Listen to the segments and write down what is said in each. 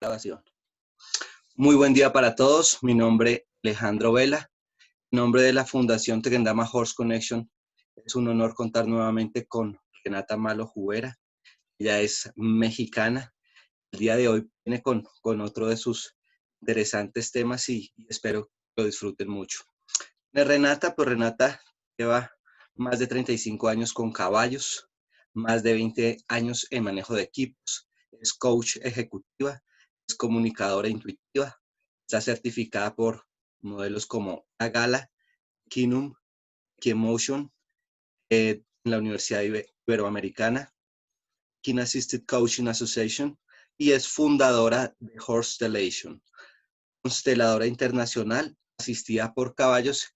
Grabación. Muy buen día para todos. Mi nombre es Alejandro Vela. En nombre de la Fundación Tequendama Horse Connection, es un honor contar nuevamente con Renata Malo Jubera. Ella es mexicana. El día de hoy viene con otro de sus interesantes temas y espero que lo disfruten mucho. Renata, pues Renata lleva más de 35 años con caballos, más de 20 años en manejo de equipos, es coach ejecutiva, es comunicadora intuitiva, está certificada por modelos como Agala, Kinum, Keymotion, en la Universidad Iberoamericana, Kin Assisted Coaching Association, y es fundadora de Horstellation, consteladora internacional asistida por caballos.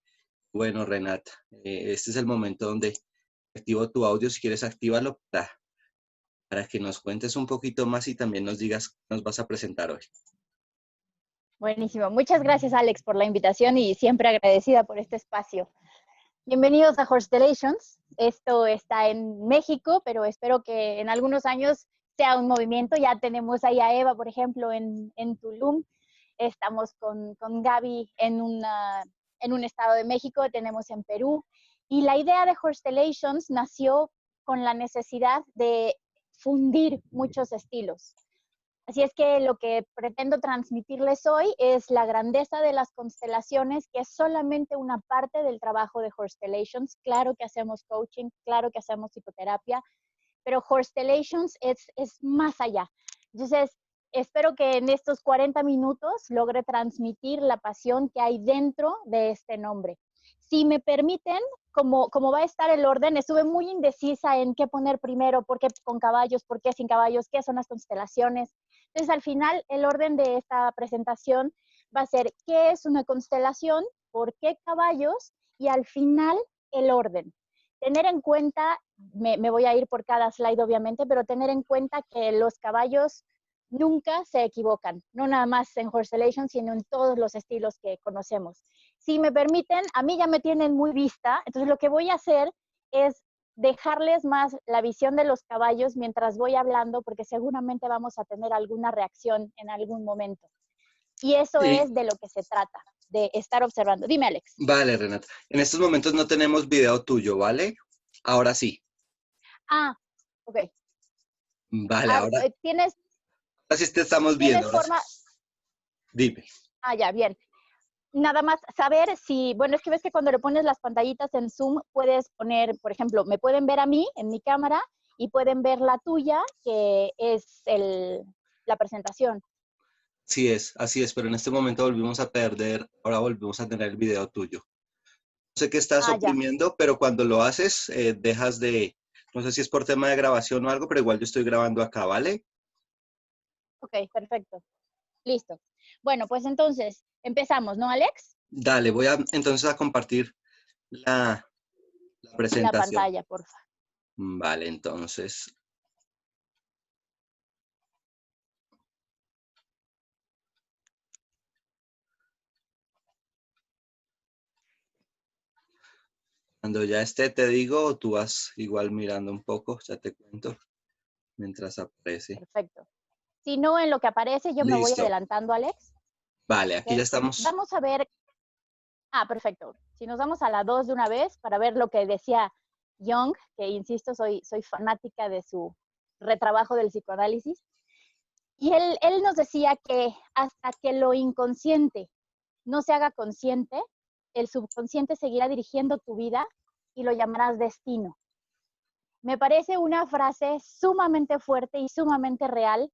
Bueno, Renata, este es el momento donde activo tu audio. Si quieres, actívalo para que nos cuentes un poquito más y también nos digas qué nos vas a presentar hoy. Buenísimo. Muchas gracias, Alex, por la invitación y siempre agradecida por este espacio. Bienvenidos a Horstellations. Esto está en México, pero espero que en algunos años sea un movimiento. Ya tenemos ahí a Eva, por ejemplo, en Tulum. Estamos con Gaby en un estado de México, tenemos en Perú. Y la idea de Horstellations nació con la necesidad de fundir muchos estilos. Así es que lo que pretendo transmitirles hoy es la grandeza de las constelaciones, que es solamente una parte del trabajo de Horstellations. Claro que hacemos coaching, claro que hacemos psicoterapia, pero Horstellations es más allá. Entonces, espero que en estos 40 minutos logre transmitir la pasión que hay dentro de este nombre. Si me permiten, como va a estar el orden, estuve muy indecisa en qué poner primero, por qué con caballos, por qué sin caballos, qué son las constelaciones. Entonces, al final, el orden de esta presentación va a ser qué es una constelación, por qué caballos y al final el orden. Tener en cuenta, me voy a ir por cada slide obviamente, pero tener en cuenta que los caballos nunca se equivocan, no nada más en Horstellation, sino en todos los estilos que conocemos. Si me permiten, a mí ya me tienen muy vista, entonces lo que voy a hacer es dejarles más la visión de los caballos mientras voy hablando, porque seguramente vamos a tener alguna reacción en algún momento. Y eso es de lo que se trata, de estar observando. Dime, Alex. Vale, Renata. En estos momentos no tenemos video tuyo, ¿vale? Ahora sí. Ah, ok. Vale, ahora sí te estamos viendo. ¿Tienes forma? Dime. Ah, ya, bien. Nada más saber si, bueno, es que ves que cuando le pones las pantallitas en Zoom, puedes poner, por ejemplo, me pueden ver a mí en mi cámara y pueden ver la tuya, que es la presentación. Así es, pero en este momento volvimos a perder, ahora volvimos a tener el video tuyo. No sé qué estás oprimiendo, ya. Pero cuando lo haces, dejas de, no sé si es por tema de grabación o algo, pero igual yo estoy grabando acá, ¿vale? Ok, perfecto. Listo. Bueno, pues entonces, empezamos, ¿no, Alex? Dale, voy entonces a compartir la presentación. La pantalla, por favor. Vale, entonces. Cuando ya esté, te digo, o tú vas igual mirando un poco, ya te cuento, mientras aparece. Perfecto. Si no, en lo que aparece, yo me voy adelantando, Alex. Vale, aquí ya estamos. Vamos a ver. Ah, perfecto. Si nos vamos a la 2 de una vez para ver lo que decía Jung, que insisto, soy fanática de su retrabajo del psicoanálisis. Y él nos decía que hasta que lo inconsciente no se haga consciente, el subconsciente seguirá dirigiendo tu vida y lo llamarás destino. Me parece una frase sumamente fuerte y sumamente real,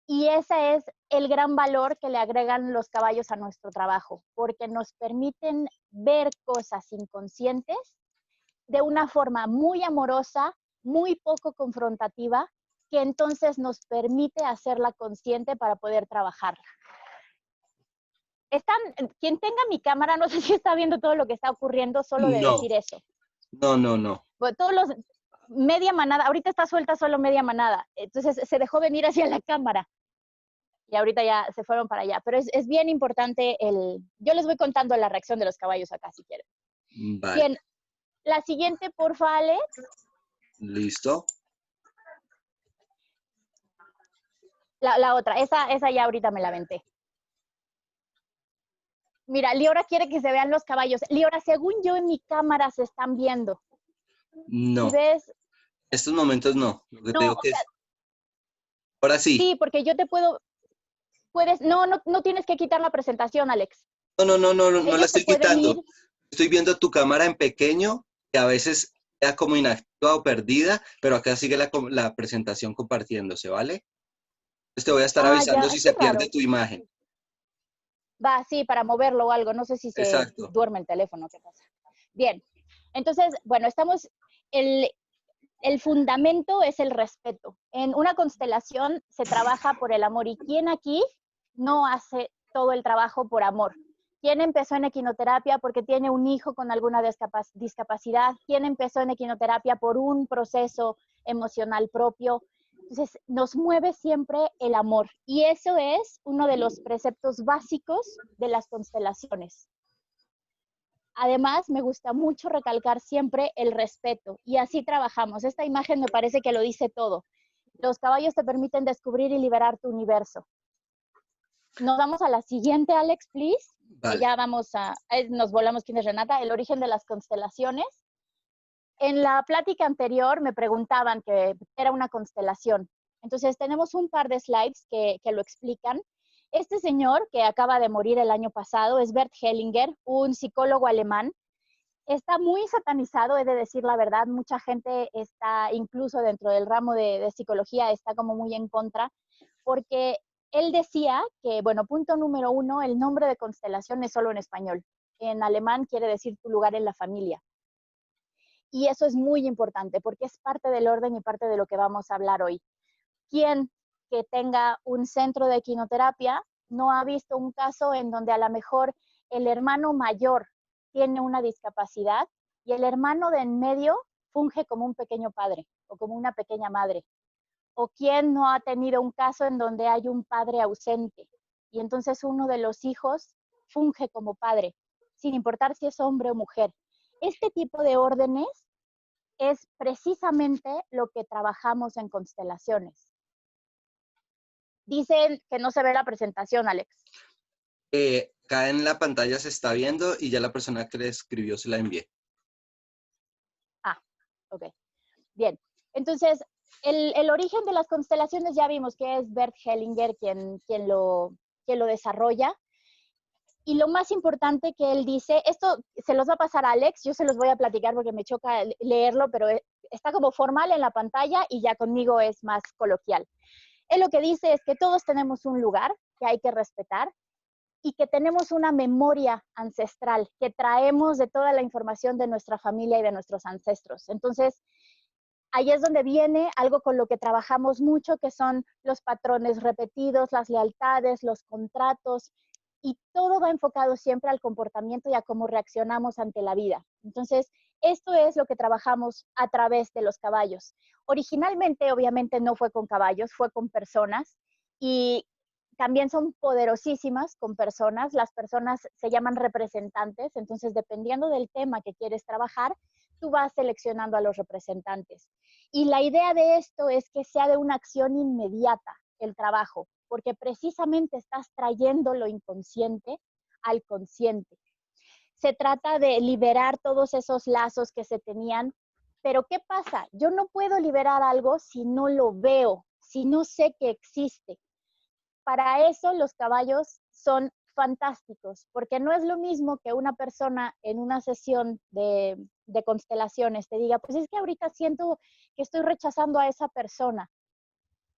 y ese es el gran valor que le agregan los caballos a nuestro trabajo, porque nos permiten ver cosas inconscientes de una forma muy amorosa, muy poco confrontativa, que entonces nos permite hacerla consciente para poder trabajarla. Quien tenga mi cámara, no sé si está viendo todo lo que está ocurriendo, solo de decir eso. No. Bueno, media manada, ahorita está suelta solo media manada, entonces se dejó venir hacia la cámara y ahorita ya se fueron para allá, pero es bien importante yo les voy contando la reacción de los caballos acá si quieren. Vale. Bien, la siguiente, porfa, Alex. Listo. La otra, esa ya ahorita me la aventé. Mira, Liora quiere que se vean los caballos. Liora, según yo en mi cámara se están viendo. Si No, ves, estos momentos no. Lo que te no, digo o que sea, es, ahora sí. sí, porque yo te puedes, no tienes que quitar la presentación, Alex. No la Ellos te estoy pueden ir, quitando. Estoy viendo tu cámara en pequeño, que a veces queda como inactiva o perdida, pero acá sigue la presentación compartiéndose, ¿vale? Entonces te voy a estar avisando ya, si qué se pierde raro. tu imagen. Va, sí, para moverlo o algo. No sé si se Exacto. duerme el teléfono, qué pasa. Bien, entonces, bueno, el, el fundamento es el respeto. En una constelación se trabaja por el amor. ¿Y quién aquí no hace todo el trabajo por amor? ¿Quién empezó en equinoterapia porque tiene un hijo con alguna discapacidad? ¿Quién empezó en equinoterapia por un proceso emocional propio? Entonces, nos mueve siempre el amor. Y eso es uno de los preceptos básicos de las constelaciones. Además, me gusta mucho recalcar siempre el respeto y así trabajamos. Esta imagen me parece que lo dice todo. Los caballos te permiten descubrir y liberar tu universo. Nos vamos a la siguiente, Alex, please. Vale. Ya nos volamos quién es Renata, el origen de las constelaciones. En la plática anterior me preguntaban qué era una constelación. Entonces tenemos un par de slides que lo explican. Este señor que acaba de morir el año pasado es Bert Hellinger, un psicólogo alemán. Está muy satanizado, he de decir la verdad. Mucha gente está, incluso dentro del ramo de psicología, está como muy en contra, porque él decía que, bueno, punto número uno, el nombre de constelación es solo en español. En alemán quiere decir tu lugar en la familia. Y eso es muy importante porque es parte del orden y parte de lo que vamos a hablar hoy. Quien que tenga un centro de equinoterapia no ha visto un caso en donde a lo mejor el hermano mayor tiene una discapacidad y el hermano de en medio funge como un pequeño padre o como una pequeña madre. O quien no ha tenido un caso en donde hay un padre ausente y entonces uno de los hijos funge como padre, sin importar si es hombre o mujer. Este tipo de órdenes es precisamente lo que trabajamos en constelaciones. Dicen que no se ve la presentación, Alex. Acá en la pantalla se está viendo y ya la persona que le escribió se la envié. Ah, ok. Bien. Entonces, el origen de las constelaciones ya vimos que es Bert Hellinger quien lo desarrolla. Y lo más importante que él dice, esto se los va a pasar a Alex, yo se los voy a platicar porque me choca leerlo, pero está como formal en la pantalla y ya conmigo es más coloquial. Él lo que dice es que todos tenemos un lugar que hay que respetar y que tenemos una memoria ancestral que traemos de toda la información de nuestra familia y de nuestros ancestros. Entonces, ahí es donde viene algo con lo que trabajamos mucho, que son los patrones repetidos, las lealtades, los contratos, y todo va enfocado siempre al comportamiento y a cómo reaccionamos ante la vida. Entonces, esto es lo que trabajamos a través de los caballos. Originalmente, obviamente, no fue con caballos, fue con personas y también son poderosísimas con personas. Las personas se llaman representantes, entonces, dependiendo del tema que quieres trabajar, tú vas seleccionando a los representantes. Y la idea de esto es que sea de una acción inmediata el trabajo, porque precisamente estás trayendo lo inconsciente al consciente. Se trata de liberar todos esos lazos que se tenían, pero ¿qué pasa? Yo no puedo liberar algo si no lo veo, si no sé que existe. Para eso los caballos son fantásticos, porque no es lo mismo que una persona en una sesión de constelaciones te diga, pues es que ahorita siento que estoy rechazando a esa persona,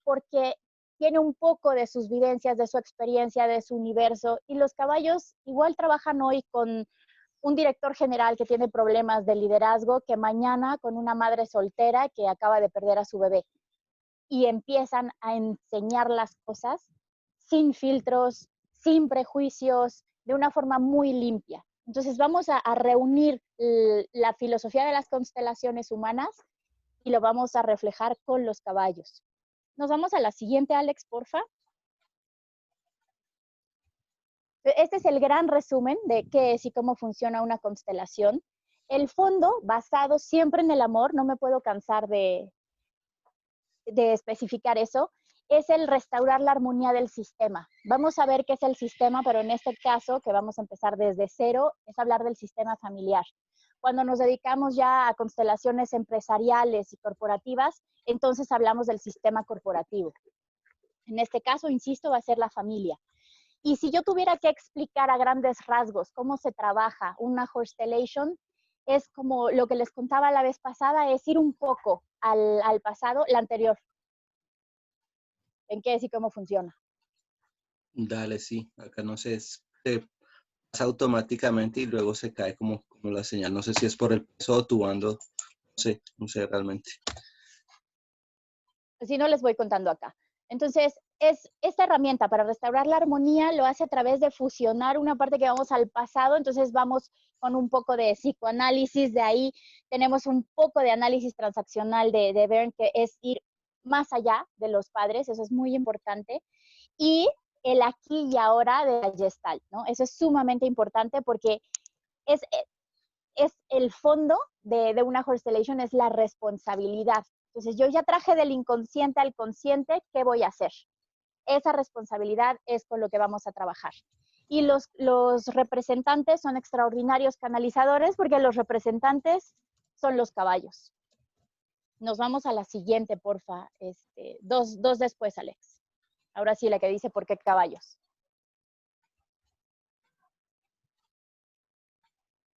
porque tiene un poco de sus vivencias, de su experiencia, de su universo, y los caballos igual trabajan hoy con un director general que tiene problemas de liderazgo, que mañana con una madre soltera que acaba de perder a su bebé, y empiezan a enseñar las cosas sin filtros, sin prejuicios, de una forma muy limpia. Entonces vamos a reunir la filosofía de las constelaciones humanas y lo vamos a reflejar con los caballos. Nos vamos a la siguiente, Alex, porfa. Este es el gran resumen de qué es y cómo funciona una constelación. El fondo, basado siempre en el amor, no me puedo cansar de especificar eso, es el restaurar la armonía del sistema. Vamos a ver qué es el sistema, pero en este caso, que vamos a empezar desde cero, es hablar del sistema familiar. Cuando nos dedicamos ya a constelaciones empresariales y corporativas, entonces hablamos del sistema corporativo. En este caso, insisto, va a ser la familia. Y si yo tuviera que explicar a grandes rasgos cómo se trabaja una constellation, es como lo que les contaba la vez pasada, es ir un poco al pasado, la anterior. ¿En qué es y cómo funciona? Dale, sí. Acá no sé, se pasa automáticamente y luego se cae como la señal. No sé si es por el peso o tu bando. No sé realmente. Si no, les voy contando acá. Entonces, esta herramienta para restaurar la armonía lo hace a través de fusionar una parte que vamos al pasado, entonces vamos con un poco de psicoanálisis, de ahí tenemos un poco de análisis transaccional de Bern, que es ir más allá de los padres, eso es muy importante, y el aquí y ahora de la Gestalt, ¿no? Eso es sumamente importante porque es el fondo de una constellation, es la responsabilidad. Entonces, yo ya traje del inconsciente al consciente, ¿qué voy a hacer? Esa responsabilidad es con lo que vamos a trabajar. Y los representantes son extraordinarios canalizadores porque los representantes son los caballos. Nos vamos a la siguiente, porfa. Dos después, Alex. Ahora sí, la que dice por qué caballos.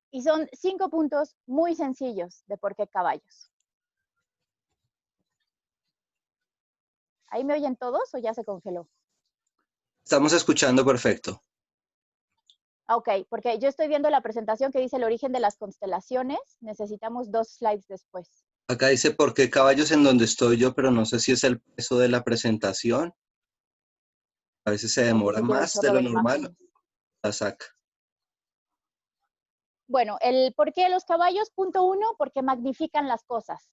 Y son 5 puntos muy sencillos de por qué caballos. ¿Ahí me oyen todos o ya se congeló? Estamos escuchando perfecto. Ok, porque yo estoy viendo la presentación que dice el origen de las constelaciones. Necesitamos 2 slides después. Acá dice por qué caballos en donde estoy yo, pero no sé si es el peso de la presentación. A veces se O que demora si tiene un más de chorro lo de normal. imágenes. La saca. Bueno, el por qué los caballos, punto 1, porque magnifican las cosas.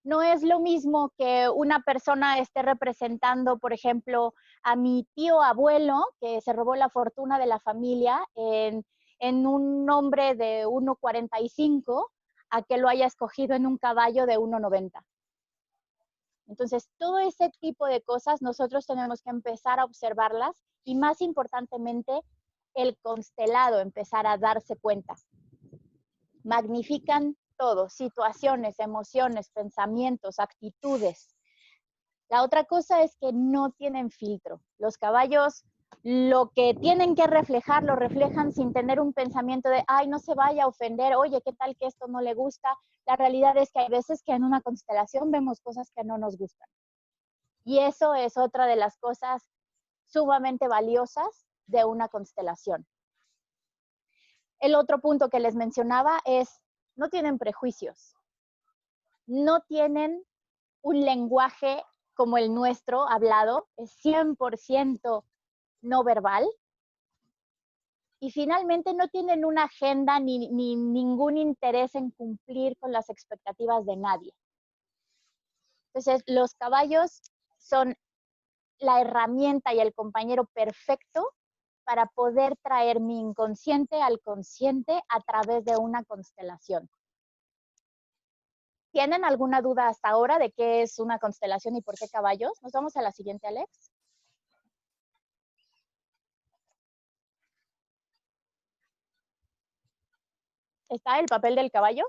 No es lo mismo que una persona esté representando, por ejemplo, a mi tío abuelo, que se robó la fortuna de la familia en un hombre de 1,45, a que lo haya escogido en un caballo de 1,90. Entonces, todo ese tipo de cosas nosotros tenemos que empezar a observarlas y, más importantemente, el constelado empezar a darse cuenta. Magnifican todo, situaciones, emociones, pensamientos, actitudes. La otra cosa es que no tienen filtro. Los caballos lo que tienen que reflejar, lo reflejan sin tener un pensamiento de, ay, no se vaya a ofender, oye, ¿qué tal que esto no le gusta? La realidad es que hay veces que en una constelación vemos cosas que no nos gustan. Y eso es otra de las cosas sumamente valiosas de una constelación. El otro punto que les mencionaba es, no tienen prejuicios, no tienen un lenguaje como el nuestro hablado, es 100% no verbal. Y finalmente no tienen una agenda ni ningún interés en cumplir con las expectativas de nadie. Entonces, los caballos son la herramienta y el compañero perfecto para poder traer mi inconsciente al consciente a través de una constelación. ¿Tienen alguna duda hasta ahora de qué es una constelación y por qué caballos? Nos vamos a la siguiente, Alex. ¿Está el papel del caballo?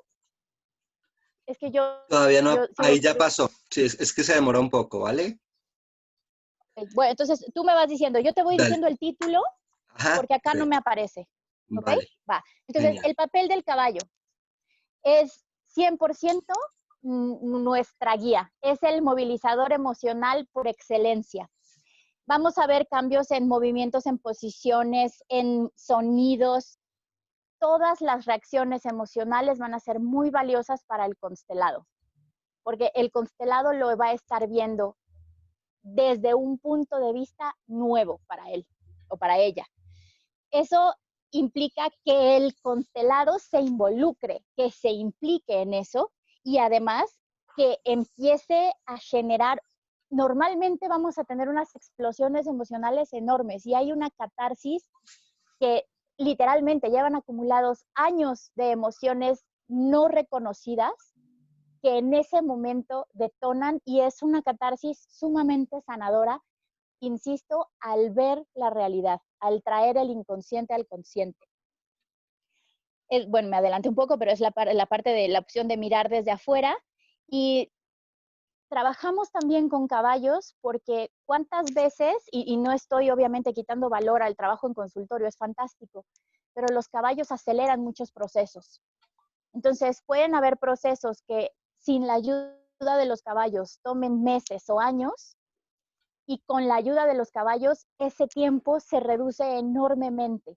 Es que Todavía no, sigo. ahí ya pasó. Sí, es que se demora un poco, ¿vale? Bueno, entonces tú me vas diciendo, yo te voy Dale. diciendo el título Ajá, porque acá no me perfecto. aparece. ¿Ok? Vale, Va. Entonces, genial. el papel del caballo es 100% nuestra guía. Es el movilizador emocional por excelencia. Vamos a ver cambios en movimientos, en posiciones, en sonidos. Todas las reacciones emocionales van a ser muy valiosas para el constelado, porque el constelado lo va a estar viendo desde un punto de vista nuevo para él o para ella. Eso implica que el constelado se involucre, que se implique en eso y además que empiece a generar. Normalmente vamos a tener unas explosiones emocionales enormes y hay una catarsis que literalmente llevan acumulados años de emociones no reconocidas que en ese momento detonan y es una catarsis sumamente sanadora, insisto, al ver la realidad, al traer el inconsciente al consciente. Bueno, me adelanté un poco, pero es la parte de la opción de mirar desde afuera. Y trabajamos también con caballos porque cuántas veces, y no estoy obviamente quitando valor al trabajo en consultorio, es fantástico, pero los caballos aceleran muchos procesos. Entonces, pueden haber procesos que sin la ayuda de los caballos tomen meses o años, y con la ayuda de los caballos ese tiempo se reduce enormemente.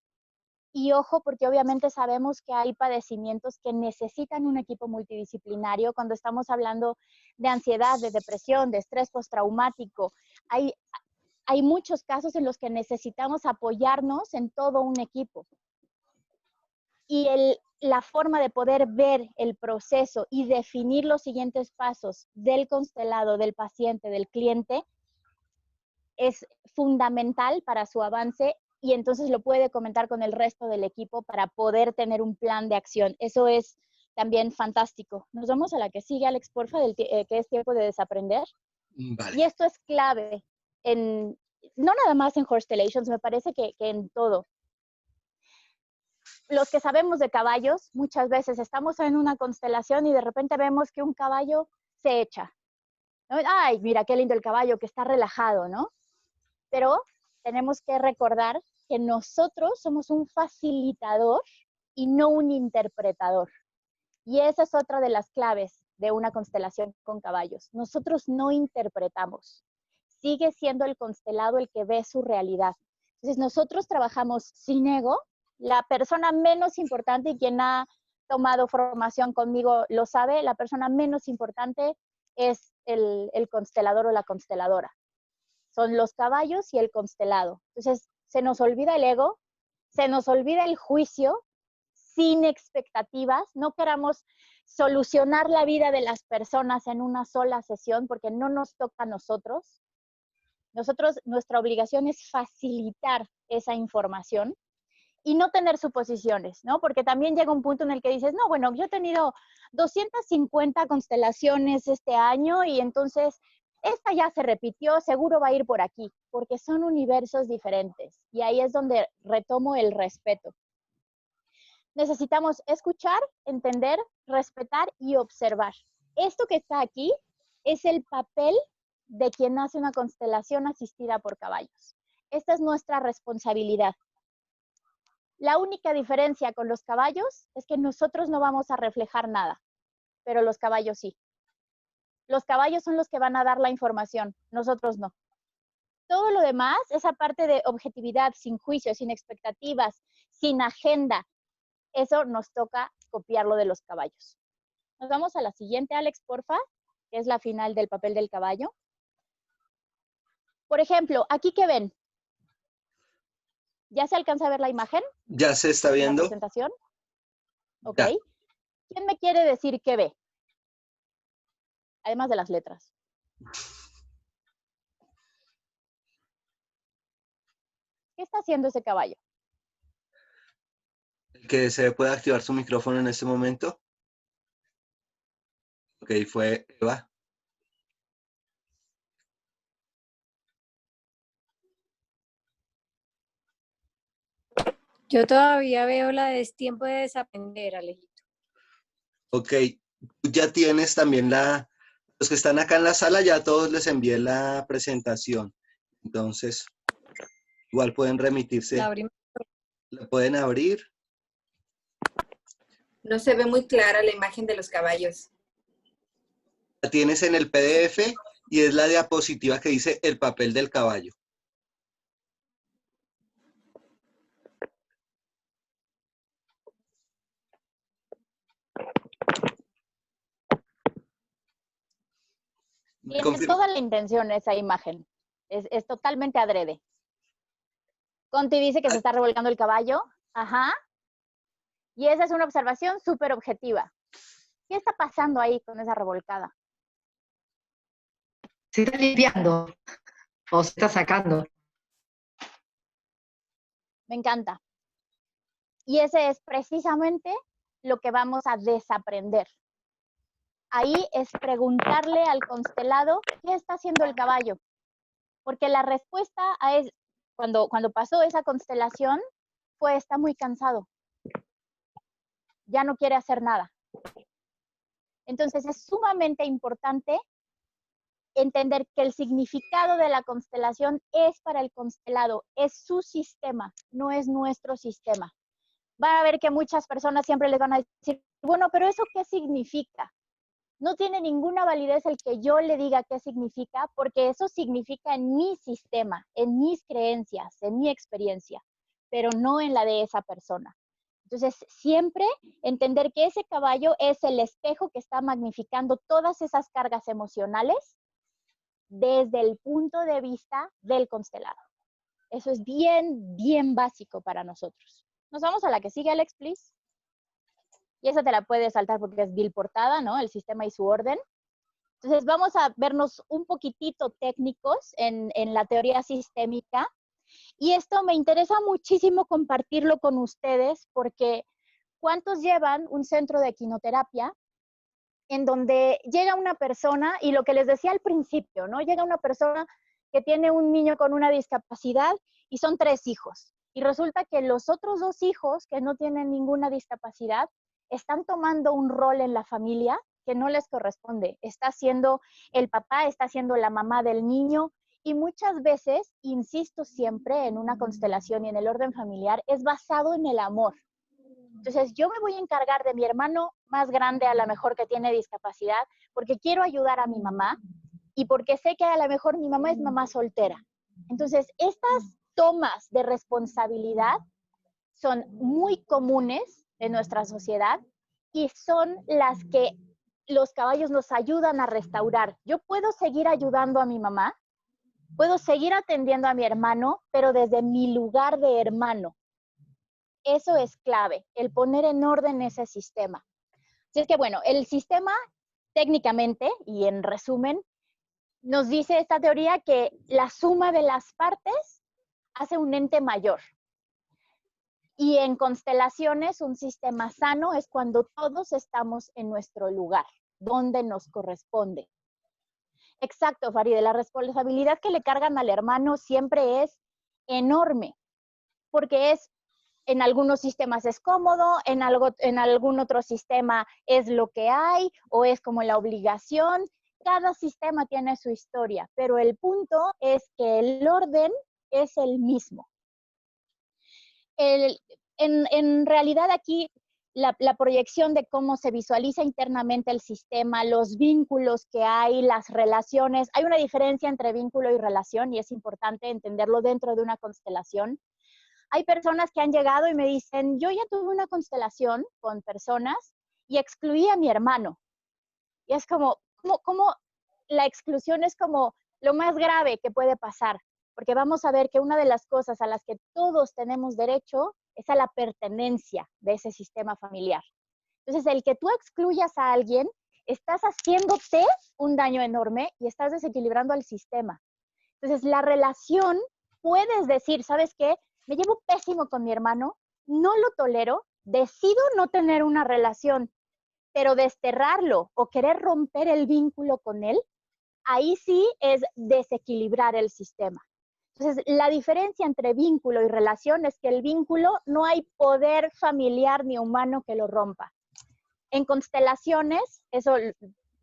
Y ojo, porque obviamente sabemos que hay padecimientos que necesitan un equipo multidisciplinario cuando estamos hablando de ansiedad, de depresión, de estrés postraumático. Hay muchos casos en los que necesitamos apoyarnos en todo un equipo. Y la forma de poder ver el proceso y definir los siguientes pasos del constelado, del paciente, del cliente, es fundamental para su avance y entonces lo puede comentar con el resto del equipo para poder tener un plan de acción. Eso es también fantástico. Nos vamos a la que sigue, Alex, porfa, que es tiempo de desaprender. Vale. Y esto es clave, no nada más en Horstellations, me parece que en todo. Los que sabemos de caballos, muchas veces estamos en una constelación y de repente vemos que un caballo se echa, ¿no? Ay, mira qué lindo el caballo, que está relajado, ¿no? Pero tenemos que recordar que nosotros somos un facilitador y no un interpretador. Y esa es otra de las claves de una constelación con caballos. Nosotros no interpretamos. Sigue siendo el constelado el que ve su realidad. Entonces nosotros trabajamos sin ego. La persona menos importante, y quien ha tomado formación conmigo lo sabe, la persona menos importante es el constelador o la consteladora. Son los caballos y el constelado. Entonces, se nos olvida el ego, se nos olvida el juicio, sin expectativas. No queramos solucionar la vida de las personas en una sola sesión porque no nos toca a nosotros. Nuestra obligación es facilitar esa información y no tener suposiciones, ¿no? Porque también llega un punto en el que dices, no, bueno, yo he tenido 250 constelaciones este año y entonces esta ya se repitió, seguro va a ir por aquí, porque son universos diferentes. Y ahí es donde retomo el respeto. Necesitamos escuchar, entender, respetar y observar. Esto que está aquí es el papel de quien hace una constelación asistida por caballos. Esta es nuestra responsabilidad. La única diferencia con los caballos es que nosotros no vamos a reflejar nada, pero los caballos sí. Los caballos son los que van a dar la información, nosotros no. Todo lo demás, esa parte de objetividad, sin juicio, sin expectativas, sin agenda, eso nos toca copiarlo de los caballos. Nos vamos a la siguiente, Alex, porfa, que es la final del papel del caballo. Por ejemplo, aquí que ven, ¿ya se alcanza a ver la imagen? ¿Ya se está ¿La viendo? presentación? Ok. Ya. ¿Quién me quiere decir qué ve? Además de las letras. ¿Qué está haciendo ese caballo? ¿El que se puede activar su micrófono en este momento? Ok, fue Eva. Yo todavía veo la de Es tiempo de desaprender, Alejito. Ok, tú ya tienes también los que están acá en la sala, ya a todos les envié la presentación. Entonces, igual pueden remitirse, la pueden abrir. No se ve muy clara la imagen de los caballos. La tienes en el PDF y es la diapositiva que dice el papel del caballo. Tiene toda la intención esa imagen. Es totalmente adrede. Conti dice que se está revolcando el caballo. Ajá. Y esa es una observación súper objetiva. ¿Qué está pasando ahí con esa revolcada? Se está limpiando o se está sacando. Me encanta. Y ese es precisamente lo que vamos a desaprender. ahí es preguntarle al constelado qué está haciendo el caballo. Porque la respuesta cuando pasó esa constelación fue: está muy cansado, ya no quiere hacer nada. Entonces es sumamente importante entender que el significado de la constelación es para el constelado, es su sistema, no es nuestro sistema. Van a ver que muchas personas siempre les van a decir, bueno, pero ¿eso qué significa? No tiene ninguna validez el que yo le diga qué significa, porque eso significa en mi sistema, en mis creencias, en mi experiencia, pero no en la de esa persona. Entonces, siempre entender que ese caballo es el espejo que está magnificando todas esas cargas emocionales desde el punto de vista del constelado. Eso es bien, bien básico para nosotros. Nos vamos a la que sigue, Alex, please. Y esa te la puedes saltar porque es bilportada, ¿no? El sistema y su orden. Entonces, vamos a vernos un poquitito técnicos en la teoría sistémica. Y esto me interesa muchísimo compartirlo con ustedes porque ¿cuántos llevan un centro de equinoterapia en donde llega una persona, y lo que les decía al principio, ¿no? Llega una persona que tiene un niño con una discapacidad y son 3 hijos. Y resulta que los otros 2 hijos que no tienen ninguna discapacidad están tomando un rol en la familia que no les corresponde. Está siendo el papá, está siendo la mamá del niño, y muchas veces, insisto siempre en una constelación y en el orden familiar, es basado en el amor. Entonces, yo me voy a encargar de mi hermano más grande, a lo mejor que tiene discapacidad, porque quiero ayudar a mi mamá y porque sé que a lo mejor mi mamá es mamá soltera. Entonces, estas tomas de responsabilidad son muy comunes en nuestra sociedad y son las que los caballos nos ayudan a restaurar. Yo puedo seguir ayudando a mi mamá, puedo seguir atendiendo a mi hermano, pero desde mi lugar de hermano. Eso es clave, el poner en orden ese sistema. Así es que, bueno, el sistema técnicamente y en resumen nos dice esta teoría que la suma de las partes hace un ente mayor. Y en constelaciones, un sistema sano es cuando todos estamos en nuestro lugar, donde nos corresponde. Exacto, Faride, la responsabilidad que le cargan al hermano siempre es enorme, porque en algunos sistemas es cómodo, en algún otro sistema es lo que hay o es como la obligación. Cada sistema tiene su historia, pero el punto es que el orden es el mismo. En realidad aquí la proyección de cómo se visualiza internamente el sistema, los vínculos que hay, las relaciones. Hay una diferencia entre vínculo y relación y es importante entenderlo dentro de una constelación. Hay personas que han llegado y me dicen, yo ya tuve una constelación con personas y excluí a mi hermano. Y es como la exclusión es como lo más grave que puede pasar, porque vamos a ver que una de las cosas a las que todos tenemos derecho es a la pertenencia de ese sistema familiar. Entonces, el que tú excluyas a alguien, estás haciéndote un daño enorme y estás desequilibrando al sistema. Entonces, la relación, puedes decir, ¿sabes qué? Me llevo pésimo con mi hermano, no lo tolero, decido no tener una relación, pero desterrarlo o querer romper el vínculo con él, ahí sí es desequilibrar el sistema. Entonces, la diferencia entre vínculo y relación es que el vínculo no hay poder familiar ni humano que lo rompa. En constelaciones, eso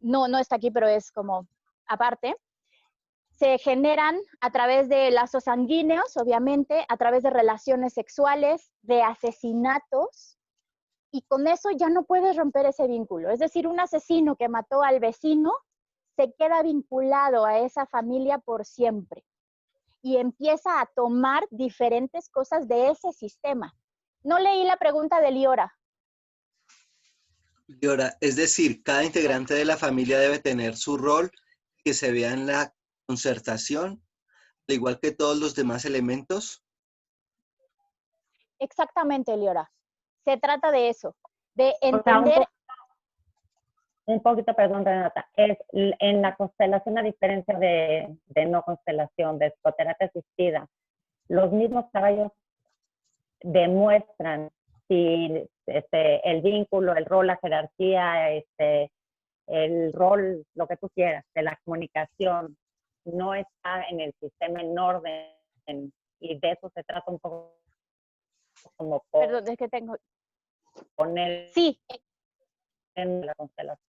no está aquí, pero es como aparte, se generan a través de lazos sanguíneos, obviamente, a través de relaciones sexuales, de asesinatos, y con eso ya no puedes romper ese vínculo. Es decir, un asesino que mató al vecino se queda vinculado a esa familia por siempre y empieza a tomar diferentes cosas de ese sistema. No leí la pregunta de Liora. Liora, es decir, cada integrante de la familia debe tener su rol que se vea en la concertación, al igual que todos los demás elementos. Exactamente, Liora. Se trata de eso, de O sea, entender... un poquito, perdón, Renata, es en la constelación, a diferencia de no constelación, de psicoterapia asistida, los mismos caballos demuestran si el vínculo, el rol, la jerarquía, el rol, lo que tú quieras, de la comunicación, no está en el sistema en orden, y de eso se trata un poco como Perdón, es que tengo... poner Sí, en la constelación.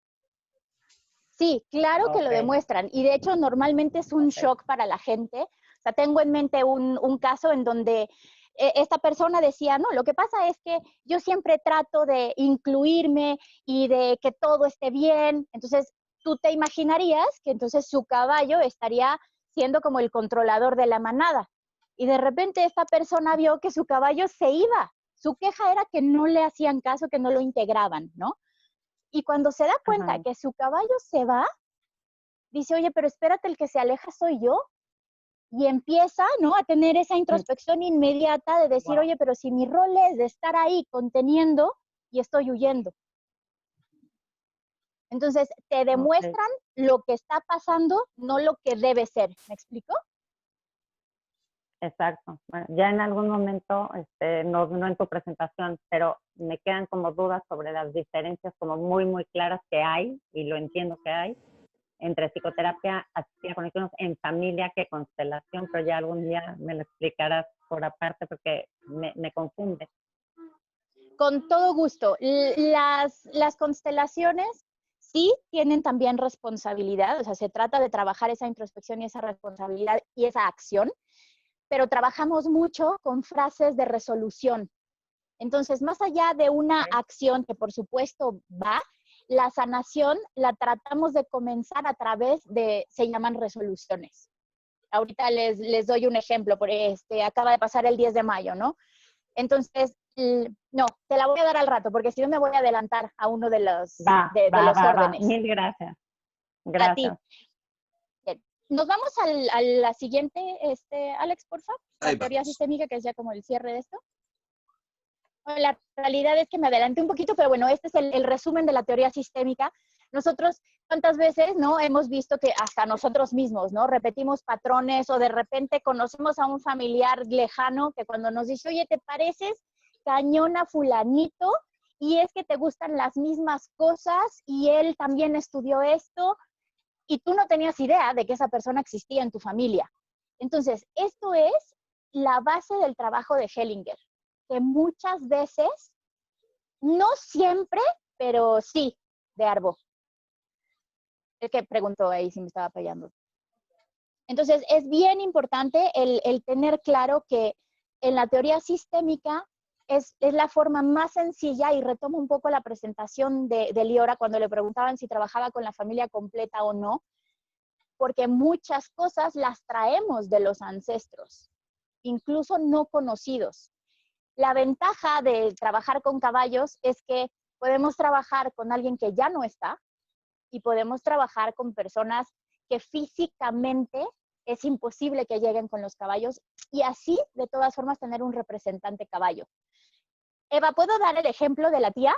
sí, claro que lo Ok, demuestran. Y de hecho, normalmente es un ok. shock para la gente. O sea, tengo en mente un caso en donde esta persona decía, no, lo que pasa es que yo siempre trato de incluirme y de que todo esté bien. Entonces, tú te imaginarías que entonces su caballo estaría siendo como el controlador de la manada. Y de repente esta persona vio que su caballo se iba. Su queja era que no le hacían caso, que no lo integraban, ¿no? Y cuando se da cuenta Ajá. que su caballo se va, dice, oye, pero espérate, el que se aleja soy yo. Y empieza, ¿no?, a tener esa introspección inmediata de decir, Wow. oye, pero si mi rol es de estar ahí conteniendo y estoy huyendo. Entonces, te Ok. demuestran lo que está pasando, no lo que debe ser. ¿Me explico? Exacto. Bueno, ya en algún momento, no, no en tu presentación, pero me quedan como dudas sobre las diferencias como muy, muy claras que hay, y lo entiendo que hay, entre psicoterapia asistida con niños en familia que constelación, pero ya algún día me lo explicarás por aparte porque me confunde. Con todo gusto. Las constelaciones sí tienen también responsabilidad, o sea, se trata de trabajar esa introspección y esa responsabilidad y esa acción, pero trabajamos mucho con frases de resolución. Entonces, más allá de una acción que por supuesto va, la sanación la tratamos de comenzar a través de, se llaman resoluciones. Ahorita les doy un ejemplo, acaba de pasar el 10 de mayo, ¿no? Entonces, no, te la voy a dar al rato, porque si no me voy a adelantar a uno de de los Va. órdenes. Mil gracias. A ti. Gracias. Bien. Nos vamos a la siguiente, Alex, por favor. La Ahí teoría vamos. sistémica, que es ya como el cierre de esto. Bueno, la realidad es que me adelanté un poquito, pero bueno, este es el resumen de la teoría sistémica. Nosotros, ¿cuántas veces no hemos visto que hasta nosotros mismos, no, repetimos patrones, o de repente conocemos a un familiar lejano que cuando nos dice, oye, ¿te pareces cañón a fulanito? Y es que te gustan las mismas cosas y él también estudió esto y tú no tenías idea de que esa persona existía en tu familia. Entonces, esto es la base del trabajo de Hellinger, que muchas veces, no siempre, pero sí, de Arbo. El que preguntó ahí si me estaba apoyando. Entonces, es bien importante el tener claro que en la teoría sistémica es la forma más sencilla, y retomo un poco la presentación de Liora cuando le preguntaban si trabajaba con la familia completa o no, porque muchas cosas las traemos de los ancestros, incluso no conocidos. La ventaja de trabajar con caballos es que podemos trabajar con alguien que ya no está y podemos trabajar con personas que físicamente es imposible que lleguen con los caballos, y así, de todas formas, tener un representante caballo. Eva, ¿puedo dar el ejemplo de la tía?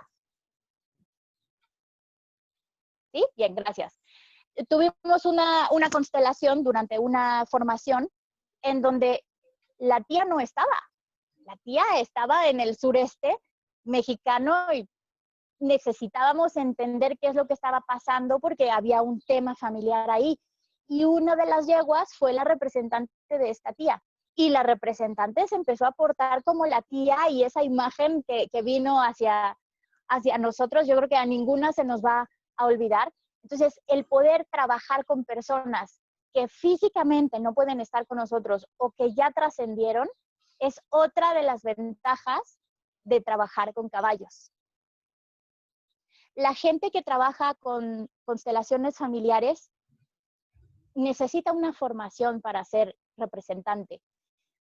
¿Sí? Bien, gracias. Tuvimos una constelación durante una formación en donde la tía no estaba. La tía estaba en el sureste mexicano y necesitábamos entender qué es lo que estaba pasando porque había un tema familiar ahí. Y una de las yeguas fue la representante de esta tía. Y la representante se empezó a portar como la tía, y esa imagen que vino hacia nosotros, yo creo que a ninguna se nos va a olvidar. Entonces, el poder trabajar con personas que físicamente no pueden estar con nosotros o que ya trascendieron es otra de las ventajas de trabajar con caballos. La gente que trabaja con constelaciones familiares necesita una formación para ser representante,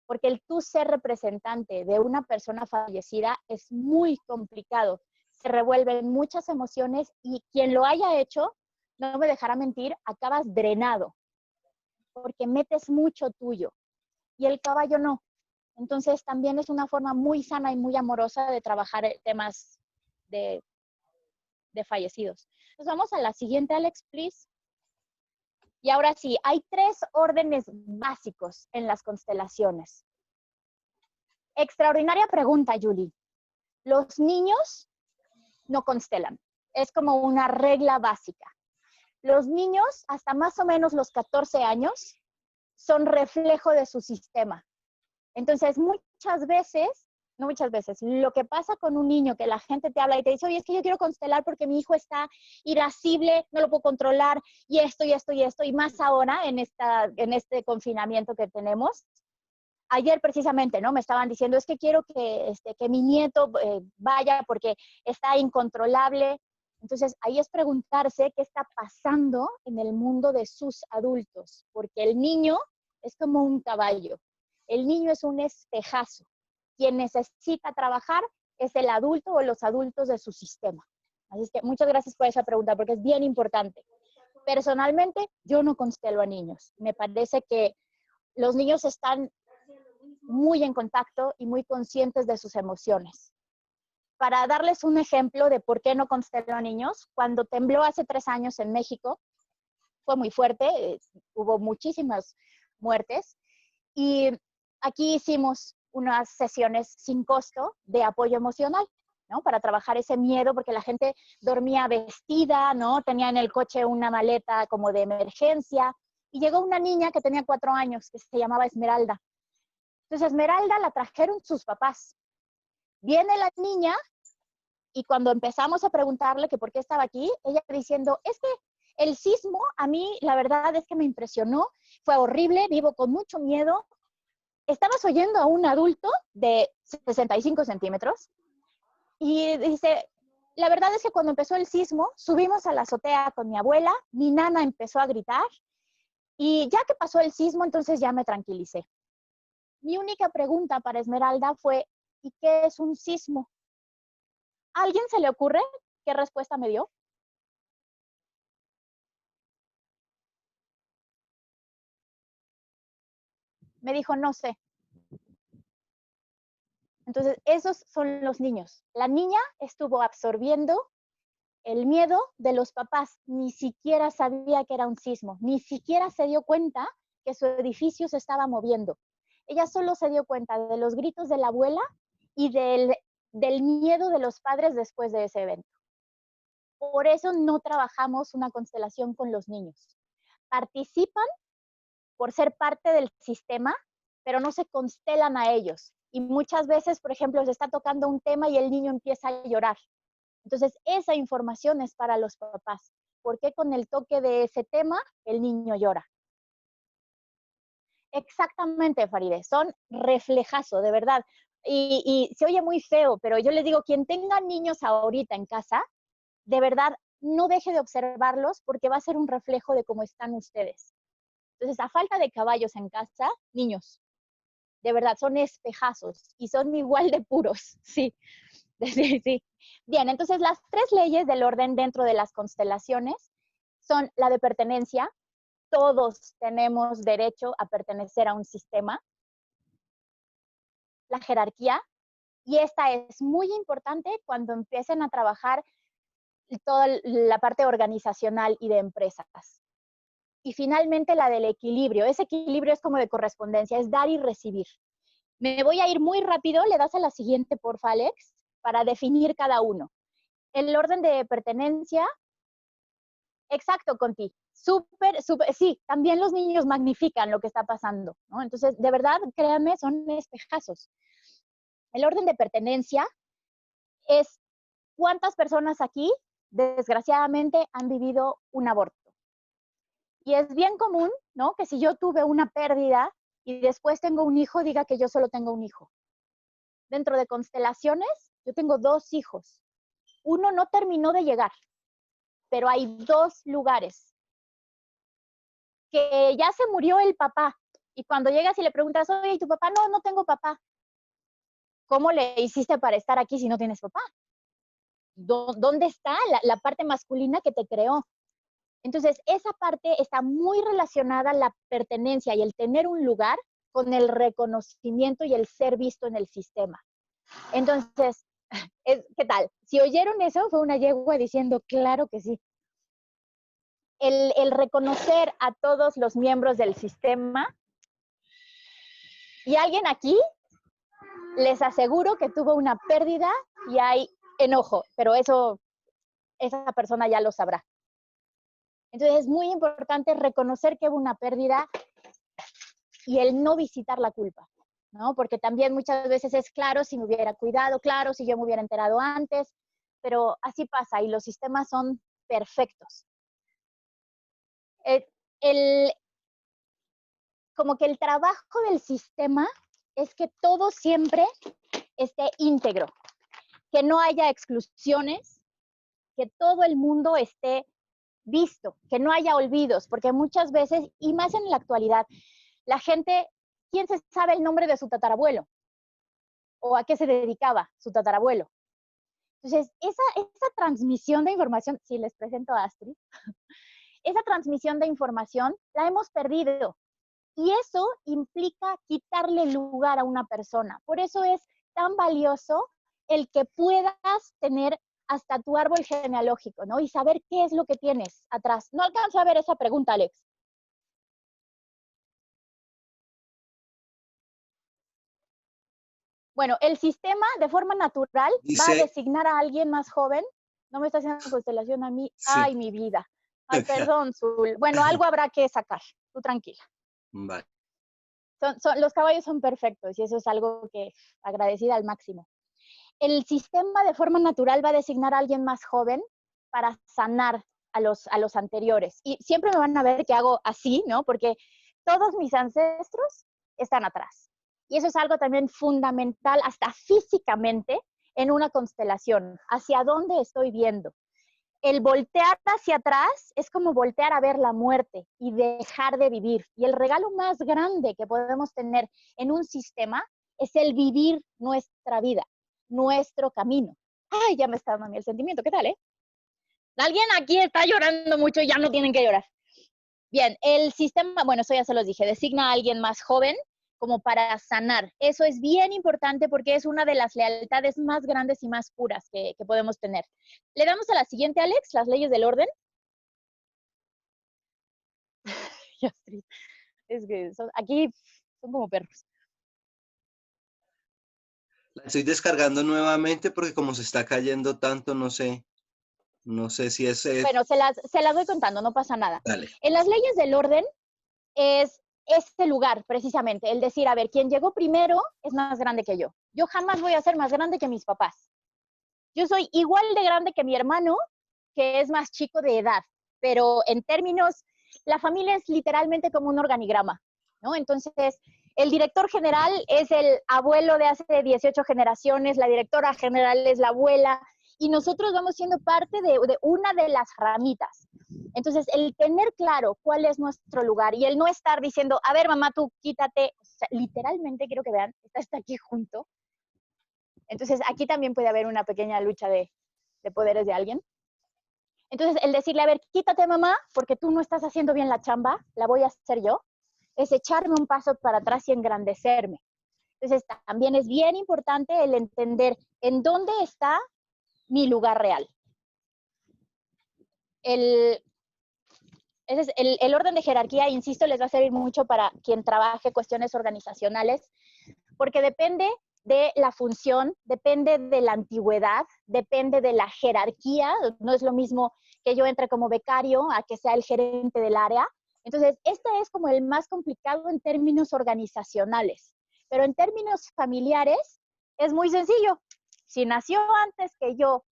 porque el tú ser representante de una persona fallecida es muy complicado. Se revuelven muchas emociones y quien lo haya hecho, no me dejará mentir, acabas drenado, porque metes mucho tuyo y el caballo no. Entonces también es una forma muy sana y muy amorosa de trabajar temas de fallecidos. Nos vamos a la siguiente, Alex, please. Y ahora sí, hay 3 órdenes básicos en las constelaciones. Extraordinaria pregunta, Julie. Los niños no constelan. Es como una regla básica. los niños hasta más o menos los 14 años son reflejo de su sistema. Entonces, muchas veces, no muchas veces, lo que pasa con un niño que la gente te habla y te dice, oye, es que yo quiero constelar porque mi hijo está irascible, no lo puedo controlar, y esto, y esto, y esto, y más ahora en este confinamiento que tenemos. Ayer precisamente, ¿no? Me estaban diciendo, es que quiero que mi nieto vaya porque está incontrolable. Entonces, ahí es preguntarse qué está pasando en el mundo de sus adultos, porque el niño es como un caballo. El niño es un espejazo. Quien necesita trabajar es el adulto o los adultos de su sistema. Así es que muchas gracias por esa pregunta, porque es bien importante. Personalmente, yo no constelo a niños. Me parece que los niños están muy en contacto y muy conscientes de sus emociones. Para darles un ejemplo de por qué no constelo a niños, cuando tembló hace 3 años en México, fue muy fuerte, hubo muchísimas muertes, y aquí hicimos unas sesiones sin costo de apoyo emocional, ¿no? Para trabajar ese miedo, porque la gente dormía vestida, ¿no? Tenía en el coche una maleta como de emergencia, y llegó una niña que tenía 4 años, que se llamaba Esmeralda. Entonces, Esmeralda la trajeron sus papás. Viene la niña, y cuando empezamos a preguntarle que por qué estaba aquí, ella diciendo, es que el sismo a mí la verdad es que me impresionó, fue horrible, vivo con mucho miedo. Estabas oyendo a un adulto de 65 centímetros y dice, la verdad es que cuando empezó el sismo, subimos a la azotea con mi abuela, mi nana empezó a gritar y ya que pasó el sismo, entonces ya me tranquilicé. Mi única pregunta para Esmeralda fue, ¿y qué es un sismo? ¿A alguien se le ocurre qué respuesta me dio? Me dijo, no sé. Entonces, esos son los niños. La niña estuvo absorbiendo el miedo de los papás. Ni siquiera sabía que era un sismo. Ni siquiera se dio cuenta que su edificio se estaba moviendo. Ella solo se dio cuenta de los gritos de la abuela y del miedo de los padres después de ese evento. Por eso no trabajamos una constelación con los niños. Participan por ser parte del sistema, pero no se constelan a ellos. Y muchas veces, por ejemplo, se está tocando un tema y el niño empieza a llorar. Entonces, esa información es para los papás. ¿Por qué con el toque de ese tema el niño llora? Exactamente, Faride, son reflejazo, de verdad. Y se oye muy feo, pero yo les digo, quien tenga niños ahorita en casa, de verdad, no deje de observarlos porque va a ser un reflejo de cómo están ustedes. Entonces, a falta de caballos en casa, niños, de verdad, son espejazos y son igual de puros, sí. Sí, sí. Bien, entonces las 3 leyes del orden dentro de las constelaciones son la de pertenencia. Todos tenemos derecho a pertenecer a un sistema. La jerarquía, y esta es muy importante cuando empiecen a trabajar toda la parte organizacional y de empresas. Y finalmente la del equilibrio. Ese equilibrio es como de correspondencia, es dar y recibir. Me voy a ir muy rápido, le das a la siguiente, porfa, Alex, para definir cada uno. El orden de pertenencia, exacto, Conti. Súper, sí, también los niños magnifican lo que está pasando, ¿no? Entonces, de verdad, créanme, son espejazos. El orden de pertenencia es cuántas personas aquí, desgraciadamente, han vivido un aborto. Y es bien común, ¿no? Que si yo tuve una pérdida y después tengo un hijo, diga que yo solo tengo un hijo. Dentro de constelaciones, yo tengo 2 hijos. Uno no terminó de llegar, pero hay 2 lugares. Que ya se murió el papá. Y cuando llegas y le preguntas, oye, ¿y tu papá? No, no tengo papá. ¿Cómo le hiciste para estar aquí si no tienes papá? ¿Dónde está la parte masculina que te creó? Entonces, esa parte está muy relacionada a la pertenencia y el tener un lugar con el reconocimiento y el ser visto en el sistema. Entonces, ¿qué tal? Si oyeron eso, fue una yegua diciendo, claro que sí. El reconocer a todos los miembros del sistema. Y alguien aquí, les aseguro que tuvo una pérdida y hay enojo, pero eso, esa persona ya lo sabrá. Entonces es muy importante reconocer que hubo una pérdida y el no visitar la culpa, ¿no? Porque también muchas veces es claro si me hubiera cuidado, claro si yo me hubiera enterado antes, pero así pasa y los sistemas son perfectos. Como que el trabajo del sistema es que todo siempre esté íntegro, que no haya exclusiones, que todo el mundo esté visto, que no haya olvidos, porque muchas veces, y más en la actualidad, la gente, ¿quién se sabe el nombre de su tatarabuelo? ¿O a qué se dedicaba su tatarabuelo? Entonces, esa transmisión de información, si les presento a Astrid, esa transmisión de información la hemos perdido. Y eso implica quitarle lugar a una persona. Por eso es tan valioso el que puedas tener hasta tu árbol genealógico, ¿no? Y saber qué es lo que tienes atrás. No alcanzo a ver esa pregunta, Alex. Bueno, el sistema de forma natural va a designar a alguien más joven. No me está haciendo constelación a mí. Sí. Ay, mi vida. Ay, perdón, Zul. Bueno, algo habrá que sacar. Tú tranquila. Vale. Los caballos son perfectos y eso es algo que agradecida al máximo. El sistema de forma natural va a designar a alguien más joven para sanar a los anteriores. Y siempre me van a ver que hago así, ¿no? Porque todos mis ancestros están atrás. Y eso es algo también fundamental, hasta físicamente, en una constelación. ¿Hacia dónde estoy viendo? El voltear hacia atrás es como voltear a ver la muerte y dejar de vivir. Y el regalo más grande que podemos tener en un sistema es el vivir nuestra vida, nuestro camino. Ay, ya me está dando a mí el sentimiento. ¿Qué tal, Alguien aquí está llorando mucho y ya no tienen que llorar. Bien, el sistema, bueno, eso ya se los dije, designa a alguien más joven como para sanar. Eso es bien importante porque es una de las lealtades más grandes y más puras que podemos tener. Le damos a la siguiente, Alex, las leyes del orden. Es que aquí son como perros. La estoy descargando nuevamente porque como se está cayendo tanto, no sé si es... Bueno, se las voy contando, no pasa nada. Dale. En las leyes del orden es este lugar, precisamente, el decir, a ver, quien llegó primero es más grande que yo. Yo jamás voy a ser más grande que mis papás. Yo soy igual de grande que mi hermano, que es más chico de edad, pero en términos, la familia es literalmente como un organigrama, ¿no? Entonces, el director general es el abuelo de hace 18 generaciones, la directora general es la abuela, y nosotros vamos siendo parte de una de las ramitas. Entonces, el tener claro cuál es nuestro lugar y el no estar diciendo, a ver, mamá, tú quítate, o sea, literalmente quiero que vean, está aquí junto. Entonces, aquí también puede haber una pequeña lucha de poderes de alguien. Entonces, el decirle, a ver, quítate, mamá, porque tú no estás haciendo bien la chamba, la voy a hacer yo, es echarme un paso para atrás y engrandecerme. Entonces, también es bien importante el entender en dónde está mi lugar real. El orden de jerarquía, insisto, les va a servir mucho para quien trabaje cuestiones organizacionales, porque depende de la función, depende de la antigüedad, depende de la jerarquía. No es lo mismo que yo entre como becario a que sea el gerente del área. Entonces, este es como el más complicado en términos organizacionales, pero en términos familiares es muy sencillo. Si nació antes que yo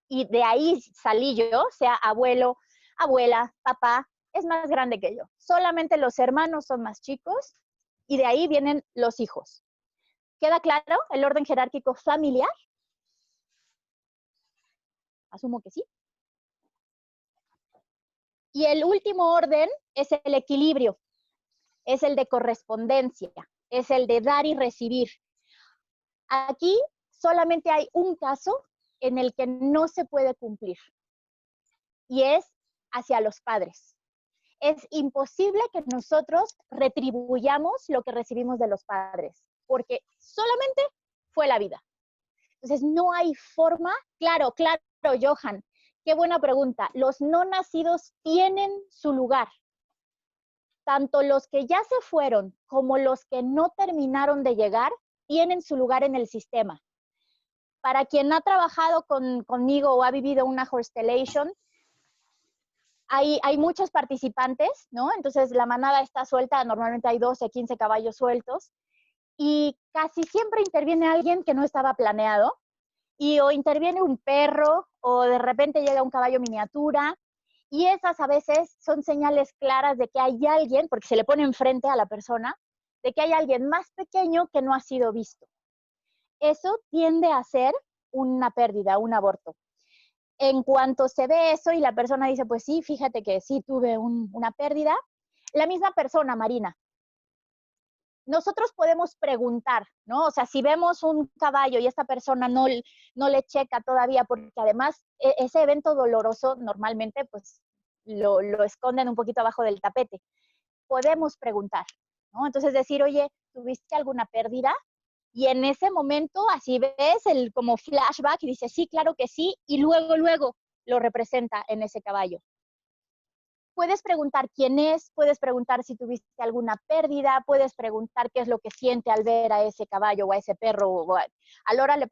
y de ahí salí yo, sea abuelo, abuela, papá, es más grande que yo. Solamente los hermanos son más chicos y de ahí vienen los hijos. ¿Queda claro el orden jerárquico familiar? Asumo que sí. Y el último orden es el equilibrio, es el de correspondencia, es el de dar y recibir. Aquí solamente hay un caso en el que no se puede cumplir y es hacia los padres. Es imposible que nosotros retribuyamos lo que recibimos de los padres, porque solamente fue la vida. Entonces, no hay forma. Claro, Johan, qué buena pregunta. Los no nacidos tienen su lugar. Tanto los que ya se fueron como los que no terminaron de llegar tienen su lugar en el sistema. Para quien ha trabajado conmigo o ha vivido una constellation, Hay muchos participantes, ¿no? Entonces la manada está suelta, normalmente hay 12, 15 caballos sueltos, y casi siempre interviene alguien que no estaba planeado, y o interviene un perro, o de repente llega un caballo miniatura, y esas a veces son señales claras de que hay alguien, porque se le pone enfrente a la persona, de que hay alguien más pequeño que no ha sido visto. Eso tiende a ser una pérdida, un aborto. En cuanto se ve eso y la persona dice, pues sí, fíjate que sí tuve una pérdida, la misma persona, Marina, nosotros podemos preguntar, ¿no? O sea, si vemos un caballo y esta persona no le checa todavía, porque además ese evento doloroso normalmente pues lo esconden un poquito abajo del tapete. Podemos preguntar, ¿no? Entonces decir, oye, ¿tuviste alguna pérdida? Y en ese momento así ves el como flashback y dices, sí, claro que sí, y luego lo representa en ese caballo. Puedes preguntar quién es, puedes preguntar si tuviste alguna pérdida, puedes preguntar qué es lo que siente al ver a ese caballo o a ese perro. A Liora le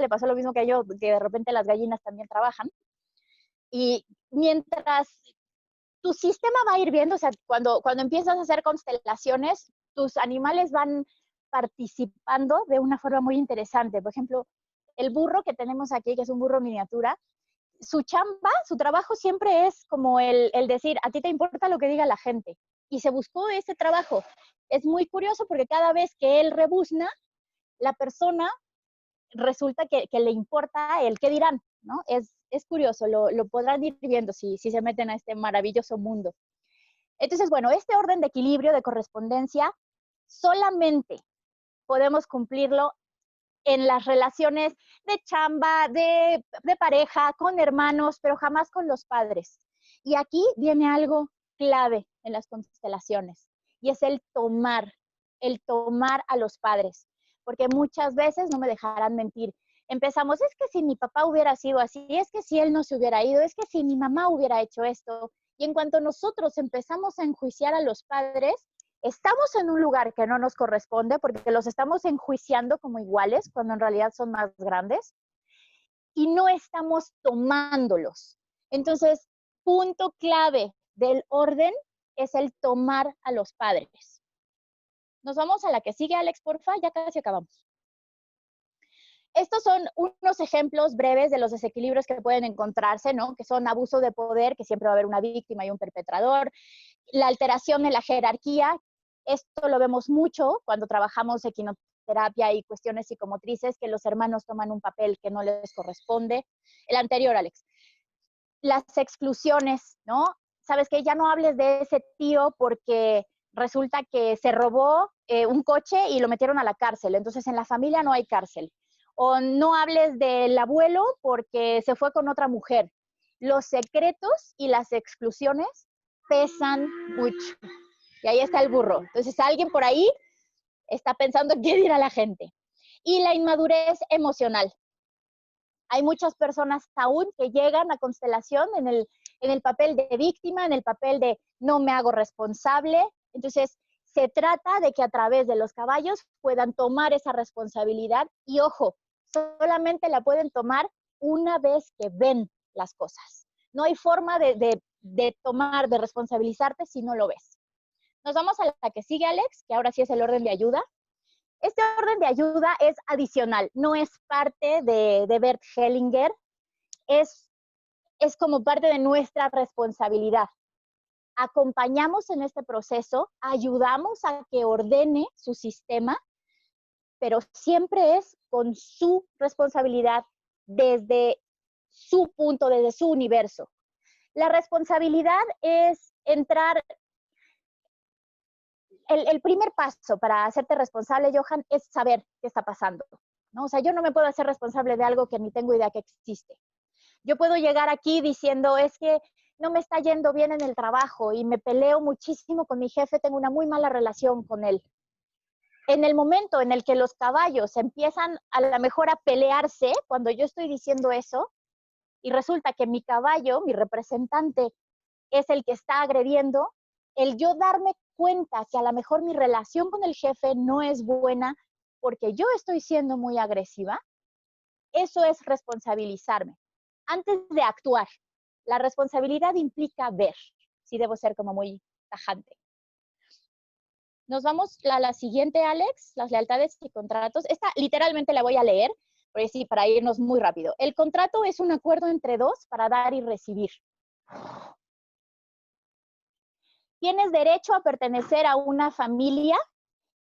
pasó lo mismo que yo, que de repente las gallinas también trabajan. Y mientras tu sistema va a ir viendo, o sea, cuando empiezas a hacer constelaciones, tus animales van participando de una forma muy interesante. Por ejemplo, el burro que tenemos aquí, que es un burro miniatura, su chamba, su trabajo siempre es como el decir, a ti te importa lo que diga la gente. Y se buscó ese trabajo. Es muy curioso porque cada vez que él rebuzna, la persona resulta que le importa el qué dirán, ¿no? Es curioso, lo podrán ir viendo si se meten a este maravilloso mundo. Entonces, bueno, este orden de equilibrio, de correspondencia, solamente podemos cumplirlo en las relaciones de chamba, de pareja, con hermanos, pero jamás con los padres. Y aquí viene algo clave en las constelaciones, y es el tomar a los padres, porque muchas veces, no me dejarán mentir, empezamos, es que si mi papá hubiera sido así, es que si él no se hubiera ido, es que si mi mamá hubiera hecho esto, y en cuanto nosotros empezamos a enjuiciar a los padres, estamos en un lugar que no nos corresponde porque los estamos enjuiciando como iguales cuando en realidad son más grandes y no estamos tomándolos. Entonces, punto clave del orden es el tomar a los padres. Nos vamos a la que sigue, Alex, porfa, ya casi acabamos. Estos son unos ejemplos breves de los desequilibrios que pueden encontrarse, ¿no? Que son abuso de poder, que siempre va a haber una víctima y un perpetrador, la alteración de la jerarquía. Esto lo vemos mucho cuando trabajamos equinoterapia y cuestiones psicomotrices, que los hermanos toman un papel que no les corresponde. El anterior, Alex. Las exclusiones, ¿no? ¿Sabes qué? Ya no hables de ese tío porque resulta que se robó un coche y lo metieron a la cárcel. Entonces, en la familia no hay cárcel. O no hables del abuelo porque se fue con otra mujer. Los secretos y las exclusiones pesan mucho. Y ahí está el burro. Entonces, alguien por ahí está pensando qué dirá la gente. Y la inmadurez emocional. Hay muchas personas aún que llegan a constelación en el papel de víctima, en el papel de no me hago responsable. Entonces, se trata de que a través de los caballos puedan tomar esa responsabilidad y, ojo, solamente la pueden tomar una vez que ven las cosas. No hay forma de tomar, de responsabilizarte si no lo ves. Nos vamos a la que sigue, Alex, que ahora sí es el orden de ayuda. Este orden de ayuda es adicional, no es parte de Bert Hellinger, es como parte de nuestra responsabilidad. Acompañamos en este proceso, ayudamos a que ordene su sistema, pero siempre es con su responsabilidad desde su punto, desde su universo. La responsabilidad es entrar. El primer paso para hacerte responsable, Johan, es saber qué está pasando, ¿no? O sea, yo no me puedo hacer responsable de algo que ni tengo idea que existe. Yo puedo llegar aquí diciendo, es que no me está yendo bien en el trabajo y me peleo muchísimo con mi jefe, tengo una muy mala relación con él. En el momento en el que los caballos empiezan a lo mejor a pelearse, cuando yo estoy diciendo eso, y resulta que mi caballo, mi representante, es el que está agrediendo, el yo darme cuenta que a lo mejor mi relación con el jefe no es buena porque yo estoy siendo muy agresiva, eso es responsabilizarme antes de actuar. La responsabilidad implica ver. Sí, debo ser como muy tajante. Nos vamos a la siguiente, Alex, las lealtades y contratos. Esta literalmente la voy a leer, pero sí, para irnos muy rápido. El contrato es un acuerdo entre dos para dar y recibir. Tienes derecho a pertenecer a una familia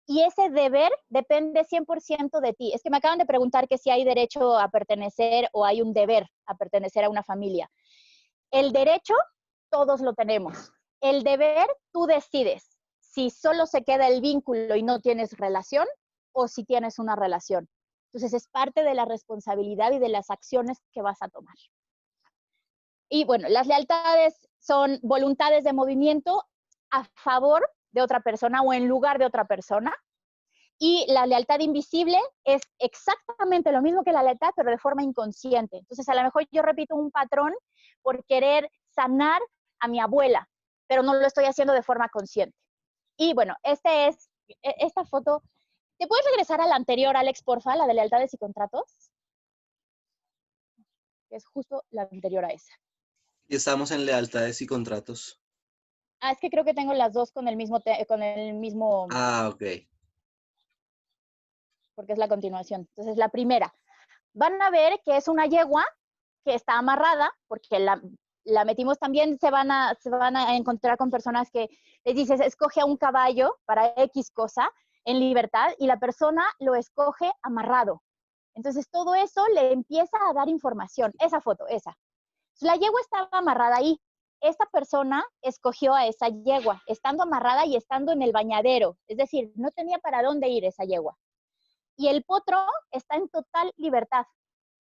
y ese deber depende 100% de ti. Es que me acaban de preguntar que si hay derecho a pertenecer o hay un deber a pertenecer a una familia. El derecho, todos lo tenemos. El deber, tú decides si solo se queda el vínculo y no tienes relación o si tienes una relación. Entonces, es parte de la responsabilidad y de las acciones que vas a tomar. Y bueno, las lealtades son voluntades de movimiento a favor de otra persona o en lugar de otra persona. Y la lealtad invisible es exactamente lo mismo que la lealtad, pero de forma inconsciente. Entonces, a lo mejor yo repito un patrón por querer sanar a mi abuela, pero no lo estoy haciendo de forma consciente. Y bueno, esta foto. ¿Te puedes regresar a la anterior, Alex, porfa? La de lealtades y contratos. Es justo la anterior a esa. Y estamos en lealtades y contratos. Ah, es que creo que tengo las dos con el mismo, Ah, ok. porque es la continuación. Entonces, la primera. Van a ver que es una yegua que está amarrada, porque la metimos también, se van a encontrar con personas que les dices, escoge a un caballo para X cosa en libertad, y la persona lo escoge amarrado. Entonces, todo eso le empieza a dar información. Esa foto, esa. La yegua estaba amarrada ahí. Esta persona escogió a esa yegua, estando amarrada y estando en el bañadero. Es decir, no tenía para dónde ir esa yegua. Y el potro está en total libertad.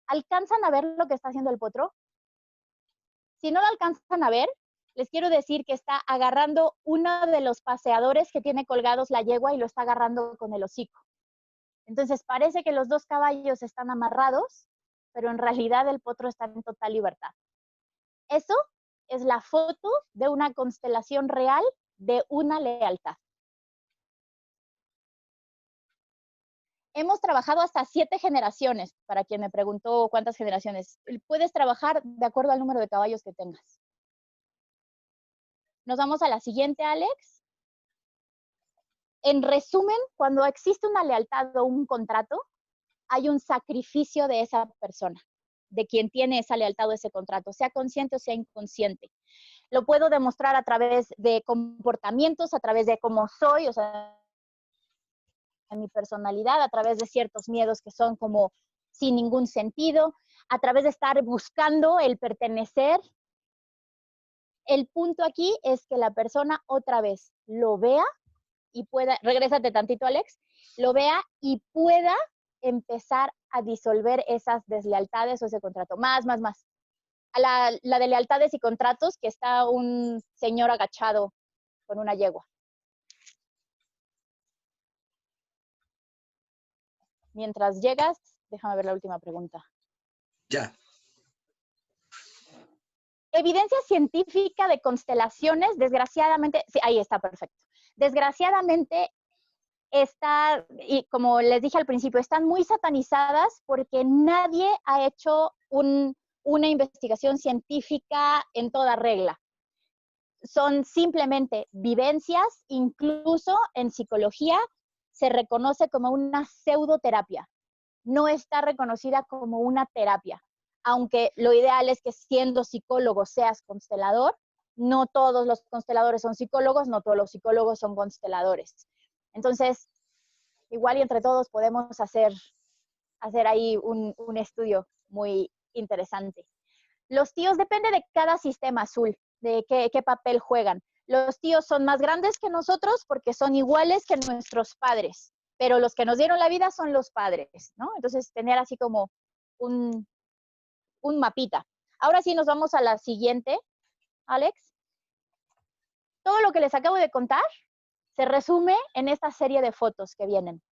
¿Alcanzan a ver lo que está haciendo el potro? Si no lo alcanzan a ver, les quiero decir que está agarrando uno de los paseadores que tiene colgados la yegua y lo está agarrando con el hocico. Entonces parece que los dos caballos están amarrados, pero en realidad el potro está en total libertad. Eso es la foto de una constelación real de una lealtad. Hemos trabajado hasta 7 generaciones, para quien me preguntó cuántas generaciones. Puedes trabajar de acuerdo al número de caballos que tengas. Nos vamos a la siguiente, Alex. En resumen, cuando existe una lealtad o un contrato, hay un sacrificio de esa persona, de quien tiene esa lealtad o ese contrato, sea consciente o sea inconsciente. Lo puedo demostrar a través de comportamientos, a través de cómo soy, o sea, en mi personalidad, a través de ciertos miedos que son como sin ningún sentido, a través de estar buscando el pertenecer. El punto aquí es que la persona otra vez lo vea y pueda, regrésate tantito, Alex, lo vea y pueda empezar a disolver esas deslealtades o ese contrato. Más. A la de lealtades y contratos, que está un señor agachado con una yegua. Mientras llegas, déjame ver la última pregunta. Ya. Evidencia científica de constelaciones, desgraciadamente, sí, ahí está, perfecto. Desgraciadamente, está, y como les dije al principio, están muy satanizadas porque nadie ha hecho una investigación científica en toda regla. Son simplemente vivencias, incluso en psicología se reconoce como una pseudoterapia. No está reconocida como una terapia, aunque lo ideal es que siendo psicólogo seas constelador. No todos los consteladores son psicólogos, no todos los psicólogos son consteladores. Entonces, igual y entre todos podemos hacer ahí un estudio muy interesante. Los tíos, depende de cada sistema azul, de qué papel juegan. Los tíos son más grandes que nosotros porque son iguales que nuestros padres, pero los que nos dieron la vida son los padres, ¿no? Entonces, tener así como un mapita. Ahora sí nos vamos a la siguiente, Alex. Todo lo que les acabo de contar se resume en esta serie de fotos que vienen.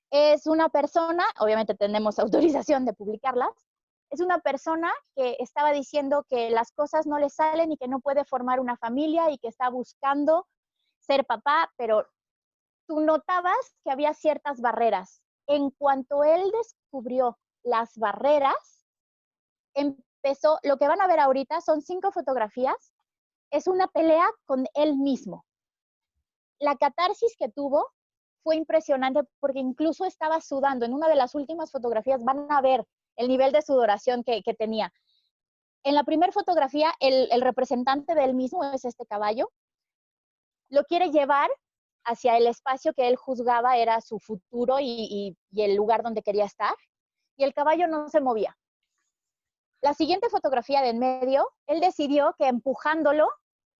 Es una persona, obviamente tenemos autorización de publicarlas, es una persona que estaba diciendo que las cosas no le salen y que no puede formar una familia y que está buscando ser papá, pero tú notabas que había ciertas barreras. En cuanto él descubrió las barreras, pesó, lo que van a ver ahorita son 5 fotografías, es una pelea con él mismo. La catarsis que tuvo fue impresionante porque incluso estaba sudando. En una de las últimas fotografías van a ver el nivel de sudoración que tenía. En la primera fotografía, el representante de él mismo es este caballo. Lo quiere llevar hacia el espacio que él juzgaba era su futuro y el lugar donde quería estar. Y el caballo no se movía. La siguiente fotografía de en medio, él decidió que empujándolo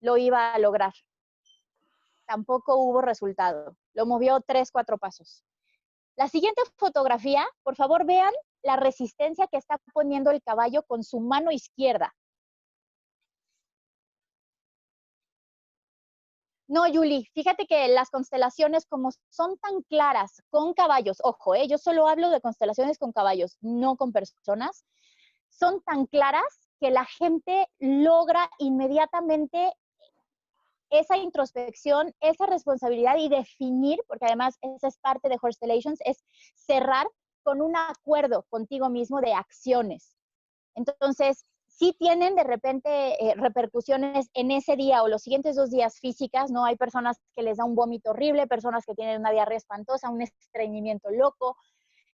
lo iba a lograr. Tampoco hubo resultado. Lo movió 3, 4 pasos. La siguiente fotografía, por favor vean la resistencia que está poniendo el caballo con su mano izquierda. No, Yuli, fíjate que las constelaciones como son tan claras con caballos, ojo, yo solo hablo de constelaciones con caballos, no con personas, son tan claras que la gente logra inmediatamente esa introspección, esa responsabilidad y definir, porque además esa es parte de Constellations, es cerrar con un acuerdo contigo mismo de acciones. Entonces, sí tienen de repente repercusiones en ese día o los siguientes 2 días físicas, ¿no? Hay personas que les da un vómito horrible, personas que tienen una diarrea espantosa, un estreñimiento loco.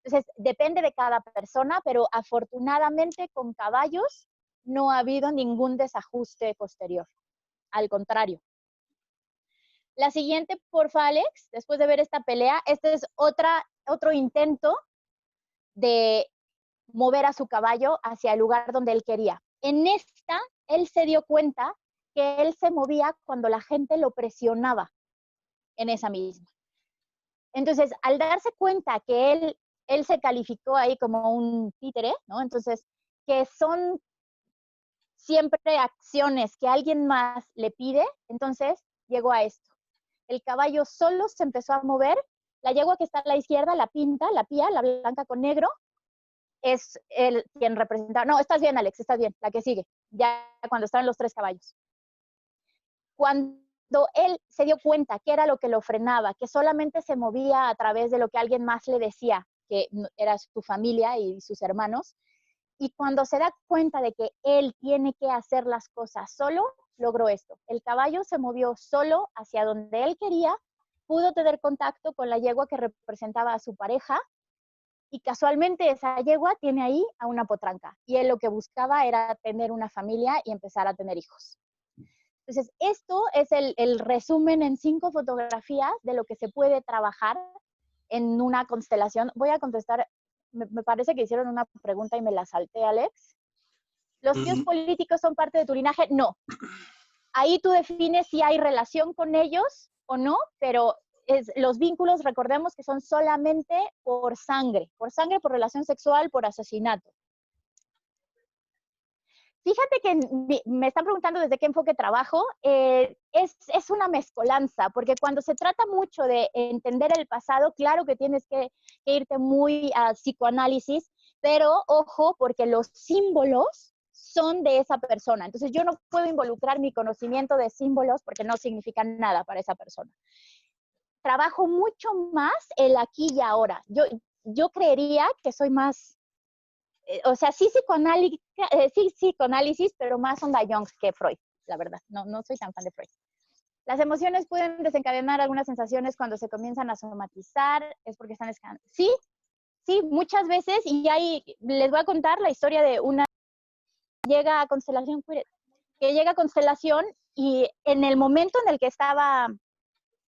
Entonces, depende de cada persona, pero afortunadamente con caballos no ha habido ningún desajuste posterior. Al contrario. La siguiente, porfa, Alex, después de ver esta pelea, este es otro intento de mover a su caballo hacia el lugar donde él quería. En esta, él se dio cuenta que él se movía cuando la gente lo presionaba en esa misma. Entonces, al darse cuenta que él se calificó ahí como un títere, ¿no? Entonces, que son siempre acciones que alguien más le pide, entonces llegó a esto. El caballo solo se empezó a mover, la yegua que está a la izquierda, la pinta, la pía, la blanca con negro, es el quien representa. No, estás bien, Alex, estás bien, la que sigue, ya cuando estaban los 3 caballos. Cuando él se dio cuenta que era lo que lo frenaba, que solamente se movía a través de lo que alguien más le decía, que era su familia y sus hermanos, y cuando se da cuenta de que él tiene que hacer las cosas solo, logró esto. El caballo se movió solo hacia donde él quería, pudo tener contacto con la yegua que representaba a su pareja, y casualmente esa yegua tiene ahí a una potranca. Y él lo que buscaba era tener una familia y empezar a tener hijos. Entonces, esto es el resumen en 5 fotografías de lo que se puede trabajar en una constelación. Voy a contestar, me parece que hicieron una pregunta y me la salté, Alex. ¿Los tíos políticos son parte de tu linaje? No. Ahí tú defines si hay relación con ellos o no, pero los vínculos, recordemos que son solamente por sangre, por relación sexual, por asesinato. Fíjate que me están preguntando desde qué enfoque trabajo. Es una mezcolanza, porque cuando se trata mucho de entender el pasado, claro que tienes que irte muy a psicoanálisis, pero ojo, porque los símbolos son de esa persona. Entonces yo no puedo involucrar mi conocimiento de símbolos porque no significan nada para esa persona. Trabajo mucho más el aquí y ahora. Yo creería que soy más, o sea, sí psicoanálisis, pero más onda Jung que Freud, la verdad. No soy tan fan de Freud. Las emociones pueden desencadenar algunas sensaciones cuando se comienzan a somatizar, es porque están escandando. Sí, muchas veces, y ahí les voy a contar la historia de una que llega a constelación y en el momento en el que estaba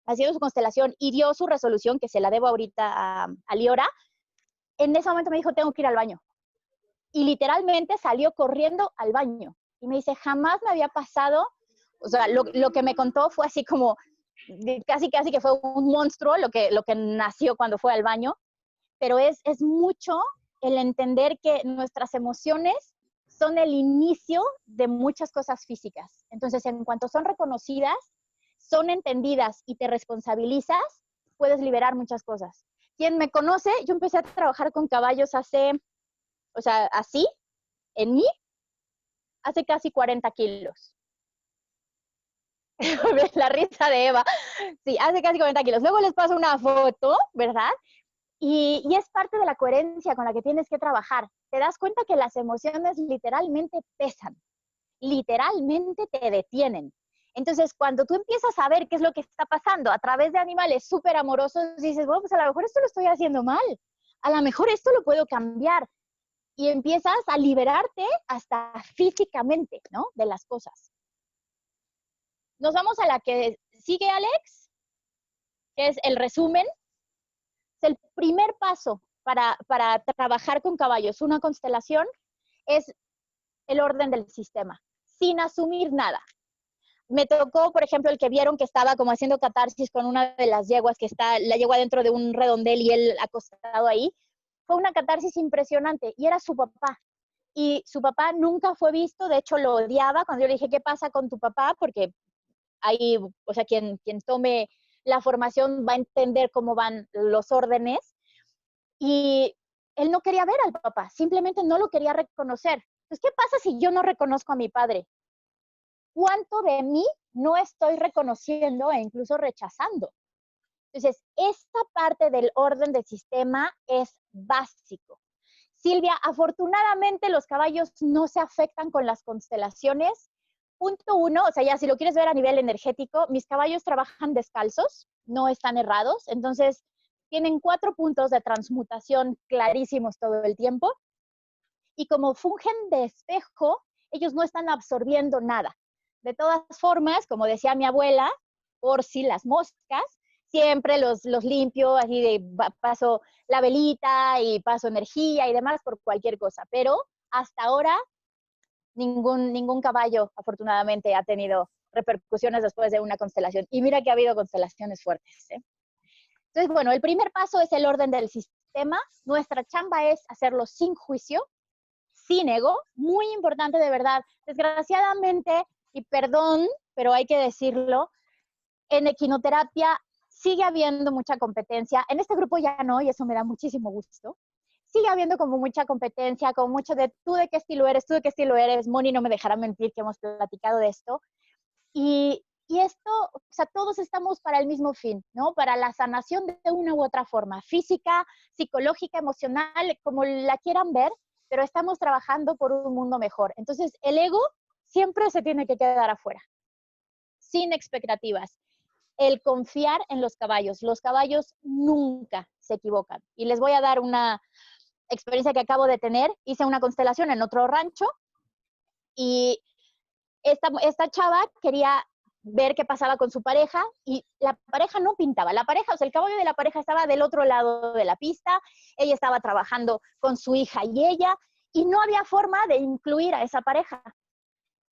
haciendo su constelación y dio su resolución, que se la debo ahorita a Liora, en ese momento me dijo, tengo que ir al baño. Y literalmente salió corriendo al baño. Y me dice, jamás me había pasado, o sea, lo que me contó fue así como, casi que fue un monstruo lo que nació cuando fue al baño, pero es mucho el entender que nuestras emociones son el inicio de muchas cosas físicas. Entonces, en cuanto son reconocidas, son entendidas y te responsabilizas, puedes liberar muchas cosas. Quien me conoce, yo empecé a trabajar con caballos así, en mí, hace casi 40 kilos. La risa de Eva. Sí, hace casi 40 kilos. Luego les paso una foto, ¿verdad? Y es parte de la coherencia con la que tienes que trabajar. Te das cuenta que las emociones literalmente pesan, literalmente te detienen. Entonces, cuando tú empiezas a ver qué es lo que está pasando a través de animales súper amorosos, dices, bueno, pues a lo mejor esto lo estoy haciendo mal, a lo mejor esto lo puedo cambiar. Y empiezas a liberarte hasta físicamente, ¿no? De las cosas. Nos vamos a la que sigue, Alex, que es el resumen. Es el primer paso para trabajar con caballos, una constelación, es el orden del sistema, sin asumir nada. Me tocó, por ejemplo, el que vieron que estaba como haciendo catarsis con una de las yeguas que está, la yegua dentro de un redondel y él acostado ahí. Fue una catarsis impresionante y era su papá. Y su papá nunca fue visto, de hecho lo odiaba cuando yo le dije, ¿qué pasa con tu papá? Porque ahí, o sea, quien tome la formación va a entender cómo van los órdenes. Y él no quería ver al papá, simplemente no lo quería reconocer. Entonces, ¿qué pasa si yo no reconozco a mi padre? ¿Cuánto de mí no estoy reconociendo e incluso rechazando? Entonces, esta parte del orden del sistema es básico. Silvia, afortunadamente los caballos no se afectan con las constelaciones. Punto 1, o sea, ya si lo quieres ver a nivel energético, mis caballos trabajan descalzos, no están errados, entonces tienen 4 puntos de transmutación clarísimos todo el tiempo. Y como fungen de espejo, ellos no están absorbiendo nada. De todas formas, como decía mi abuela, por si las moscas, siempre los limpio, así de paso la velita y paso energía y demás por cualquier cosa. Pero hasta ahora ningún caballo, afortunadamente, ha tenido repercusiones después de una constelación. Y mira que ha habido constelaciones fuertes, ¿eh? Entonces, bueno, el primer paso es el orden del sistema. Nuestra chamba es hacerlo sin juicio, sin ego, muy importante de verdad. Desgraciadamente, y perdón, pero hay que decirlo, en equinoterapia sigue habiendo mucha competencia. En este grupo ya no, y eso me da muchísimo gusto. Sigue habiendo como mucha competencia, como mucho de tú de qué estilo eres, Moni no me dejará mentir que hemos platicado de esto. Y esto, o sea, todos estamos para el mismo fin, ¿no? Para la sanación de una u otra forma, física, psicológica, emocional, como la quieran ver, pero estamos trabajando por un mundo mejor. Entonces, el ego siempre se tiene que quedar afuera, sin expectativas. El confiar en los caballos nunca se equivocan. Y les voy a dar una experiencia que acabo de tener. Hice una constelación en otro rancho y esta chava quería ver qué pasaba con su pareja y la pareja no pintaba. La pareja, o sea, el caballo de la pareja estaba del otro lado de la pista, ella estaba trabajando con su hija y ella, y no había forma de incluir a esa pareja.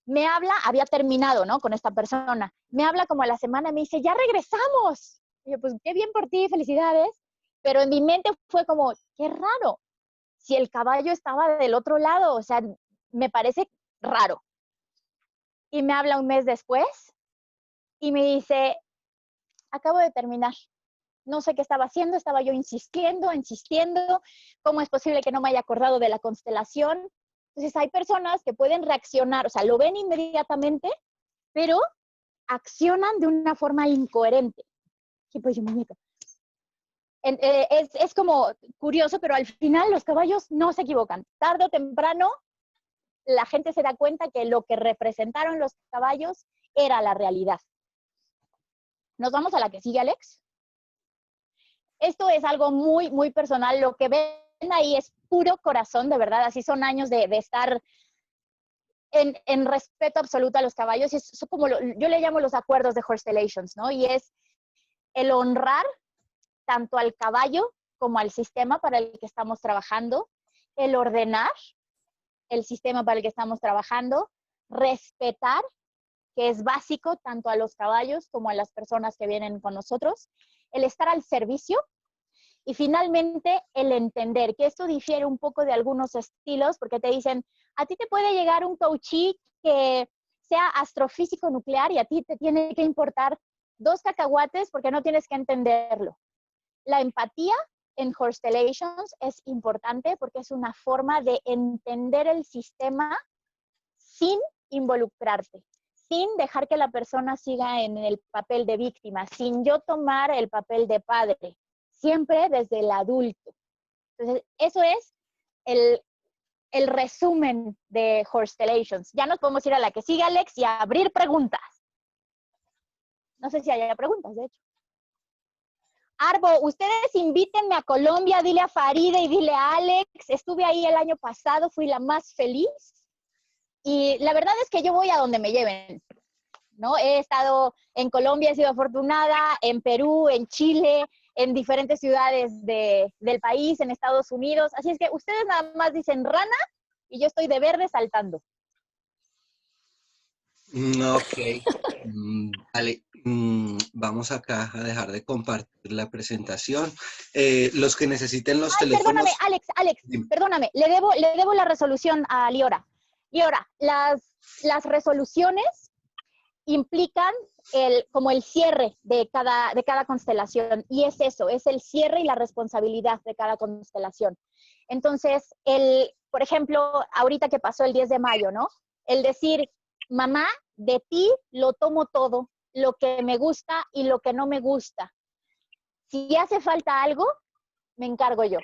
Me habla, había terminado, ¿no? Con esta persona. Me habla como a la semana y me dice, ¡ya regresamos! Y yo, pues, qué bien por ti, felicidades. Pero en mi mente fue como, qué raro. Si el caballo estaba del otro lado, o sea, me parece raro. Y me habla un mes después y me dice, acabo de terminar. No sé qué estaba haciendo, estaba yo insistiendo. ¿Cómo es posible que no me haya acordado de la constelación? Entonces hay personas que pueden reaccionar, o sea, lo ven inmediatamente, pero accionan de una forma incoherente. ¿Qué pues yo, muñeco? Es como curioso, pero al final los caballos no se equivocan. Tarde o temprano, la gente se da cuenta que lo que representaron los caballos era la realidad. Nos vamos a la que sigue, Alex. Esto es algo muy, muy personal. Lo que ven ahí es puro corazón, de verdad. Así son años de estar en respeto absoluto a los caballos. Y es como yo le llamo los acuerdos de Horstellations, ¿no? Y es el honrar tanto al caballo como al sistema para el que estamos trabajando, el ordenar el sistema para el que estamos trabajando, respetar, que es básico tanto a los caballos como a las personas que vienen con nosotros, el estar al servicio y finalmente el entender, que esto difiere un poco de algunos estilos, porque te dicen, a ti te puede llegar un coachee que sea astrofísico nuclear y a ti te tiene que importar 2 cacahuates porque no tienes que entenderlo. La empatía en Horstellations es importante porque es una forma de entender el sistema sin involucrarte, sin dejar que la persona siga en el papel de víctima, sin yo tomar el papel de padre, siempre desde el adulto. Entonces, eso es el resumen de Horstellations. Ya nos podemos ir a la que sigue, Alex, y a abrir preguntas. No sé si haya preguntas, de hecho. Arbo, ustedes invítenme a Colombia, dile a Faride y dile a Alex. Estuve ahí el año pasado, fui la más feliz. Y la verdad es que yo voy a donde me lleven, ¿no? He estado en Colombia, he sido afortunada, en Perú, en Chile, en diferentes ciudades del país, en Estados Unidos. Así es que ustedes nada más dicen rana y yo estoy de verde saltando. Ok. Vale. Vamos acá a dejar de compartir la presentación. Los que necesiten los teléfonos. Perdóname, Alex, Dime. perdóname, le debo la resolución a Liora. Liora, las resoluciones implican como el cierre de cada constelación, y es eso, es el cierre y la responsabilidad de cada constelación. Entonces, por ejemplo, ahorita que pasó el 10 de mayo, ¿no? El decir, mamá, de ti lo tomo todo, lo que me gusta y lo que no me gusta. Si hace falta algo, me encargo yo.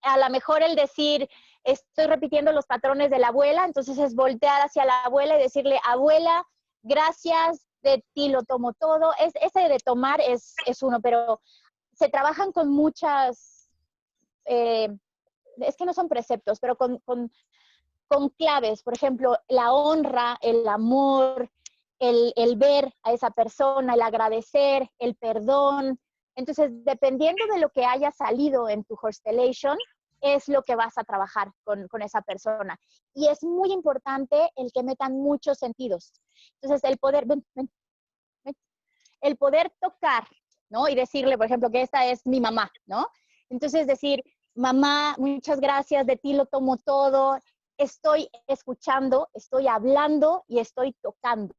A lo mejor el decir, estoy repitiendo los patrones de la abuela, entonces es voltear hacia la abuela y decirle, abuela, gracias, de ti lo tomo todo. Ese de tomar es uno, pero se trabajan con muchas, es que no son preceptos, pero con claves. Por ejemplo, la honra, el amor, el ver a esa persona, el agradecer, el perdón. Entonces, dependiendo de lo que haya salido en tu Horstellation, es lo que vas a trabajar con esa persona. Y es muy importante el que metan muchos sentidos. Entonces, el poder tocar, ¿no? Y decirle, por ejemplo, que esta es mi mamá, ¿no? Entonces, decir, mamá, muchas gracias, de ti lo tomo todo, estoy escuchando, estoy hablando y estoy tocando.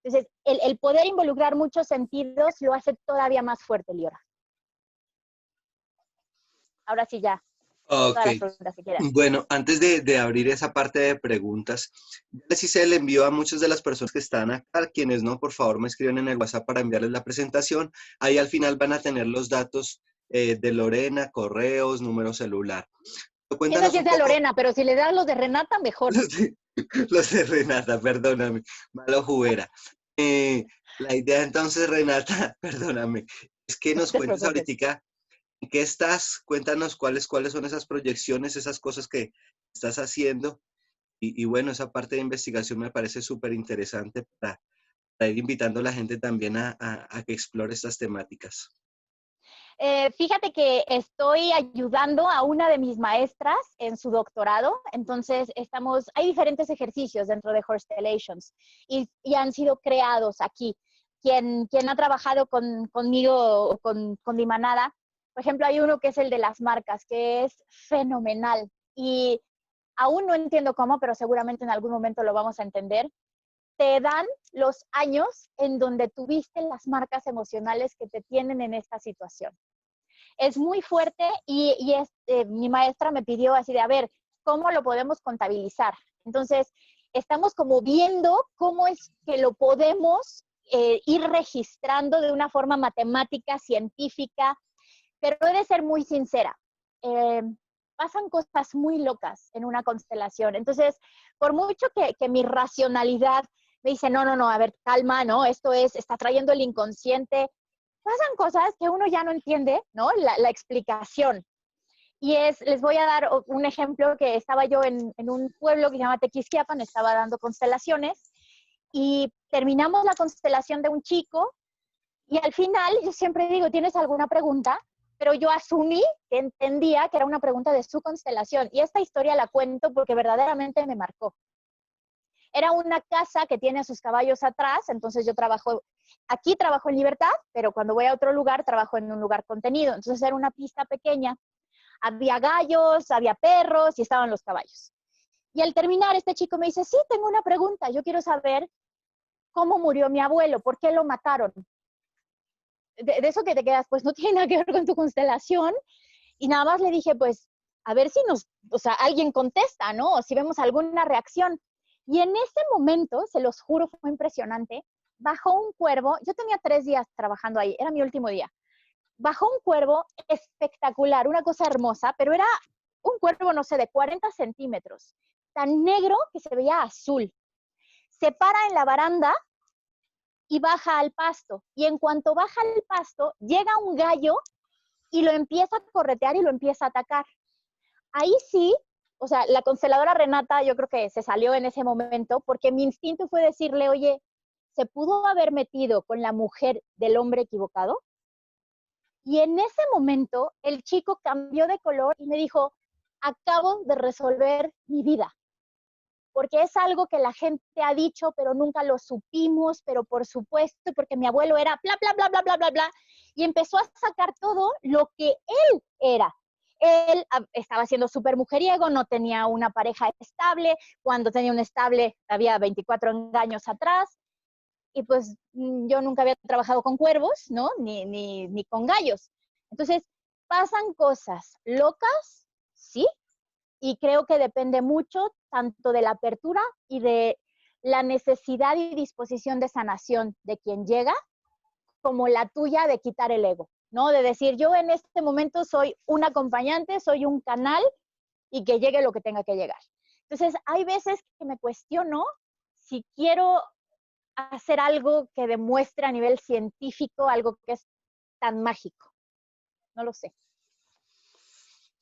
Entonces, el poder involucrar muchos sentidos lo hace todavía más fuerte, Liora. Ahora sí ya. Ok. Todas las preguntas que quieran. Bueno, antes de abrir esa parte de preguntas, si se le envió a muchas de las personas que están acá, quienes no, por favor me escriben en el WhatsApp para enviarles la presentación. Ahí al final van a tener los datos de Lorena, correos, número celular. Eso sí es de Lorena, pero si le das los de Renata, mejor. Los de Renata, perdóname, malo juguera. La idea entonces, Renata, perdóname, es que nos cuentes ahorita en qué estás, cuéntanos cuáles son esas proyecciones, esas cosas que estás haciendo. Y bueno, esa parte de investigación me parece súper interesante para ir invitando a la gente también a que explore estas temáticas. Fíjate que estoy ayudando a una de mis maestras en su doctorado, entonces hay diferentes ejercicios dentro de Horstellations y han sido creados aquí. Quien ha trabajado conmigo o con mi manada, por ejemplo, hay uno que es el de las marcas, que es fenomenal y aún no entiendo cómo, pero seguramente en algún momento lo vamos a entender. Te dan los años en donde tuviste las marcas emocionales que te tienen en esta situación. Es muy fuerte y mi maestra me pidió así de, a ver, ¿cómo lo podemos contabilizar? Entonces, estamos como viendo cómo es que lo podemos ir registrando de una forma matemática, científica, pero he de ser muy sincera. Pasan cosas muy locas en una constelación. Entonces, por mucho que mi racionalidad me dice, no, a ver, calma, ¿no? Está trayendo el inconsciente. Pasan cosas que uno ya no entiende, ¿no? La explicación. Y les voy a dar un ejemplo que estaba yo en un pueblo que se llama Tequisquiapan, estaba dando constelaciones y terminamos la constelación de un chico y al final yo siempre digo, ¿tienes alguna pregunta? Pero yo asumí que entendía que era una pregunta de su constelación y esta historia la cuento porque verdaderamente me marcó. Era una casa que tiene a sus caballos atrás, entonces yo aquí trabajo en libertad, pero cuando voy a otro lugar, trabajo en un lugar contenido. Entonces era una pista pequeña, había gallos, había perros y estaban los caballos. Y al terminar, este chico me dice, sí, tengo una pregunta, yo quiero saber cómo murió mi abuelo, por qué lo mataron. De eso que te quedas, pues no tiene nada que ver con tu constelación. Y nada más le dije, pues, a ver si alguien contesta, ¿no? O si vemos alguna reacción. Y en ese momento, se los juro, fue impresionante, bajó un cuervo. Yo tenía 3 días trabajando ahí, era mi último día. bajó un cuervo espectacular, una cosa hermosa, pero era un cuervo, no sé, de 40 centímetros, tan negro que se veía azul. Se para en la baranda y baja al pasto. Y en cuanto baja al pasto, llega un gallo y lo empieza a corretear y lo empieza a atacar. Ahí sí, o sea, la consteladora Renata yo creo que se salió en ese momento porque mi instinto fue decirle, oye, ¿se pudo haber metido con la mujer del hombre equivocado? Y en ese momento el chico cambió de color y me dijo, acabo de resolver mi vida, porque es algo que la gente ha dicho, pero nunca lo supimos, pero por supuesto, porque mi abuelo era bla, bla, bla, bla, bla, bla, bla, y empezó a sacar todo lo que él era. Él estaba siendo súper mujeriego, no tenía una pareja estable, cuando tenía un estable había 24 años atrás, y pues yo nunca había trabajado con cuervos, ¿no? Ni con gallos. Entonces, pasan cosas locas, sí, y creo que depende mucho tanto de la apertura y de la necesidad y disposición de sanación de quien llega, como la tuya de quitar el ego, ¿no? De decir, yo en este momento soy un acompañante, soy un canal y que llegue lo que tenga que llegar. Entonces, hay veces que me cuestiono si quiero hacer algo que demuestre a nivel científico algo que es tan mágico. No lo sé.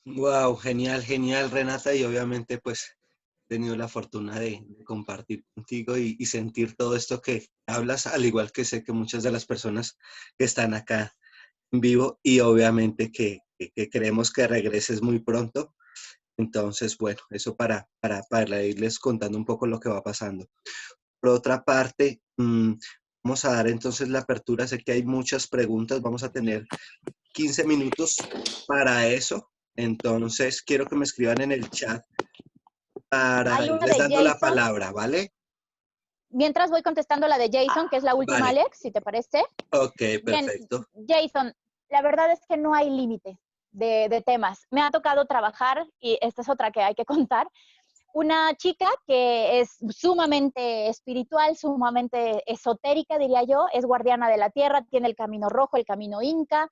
Wow, genial, genial, Renata, y obviamente pues he tenido la fortuna de compartir contigo y sentir todo esto que hablas, al igual que sé que muchas de las personas que están acá en vivo y obviamente que queremos que regreses muy pronto. Entonces, bueno, eso para irles contando un poco lo que va pasando. Por otra parte, vamos a dar entonces la apertura. Sé que hay muchas preguntas, vamos a tener 15 minutos para eso. Entonces, quiero que me escriban en el chat para Hay una irles de dando la Jason. palabra, ¿vale? Mientras voy contestando la de Jason, que es la última, Vale, Alex, si te parece. ok, Bien, perfecto. Jason, la verdad es que no hay límite de temas. Me ha tocado trabajar, y esta es otra que hay que contar, una chica que es sumamente espiritual, sumamente esotérica, diría yo, es guardiana de la tierra, tiene el camino rojo, el camino inca,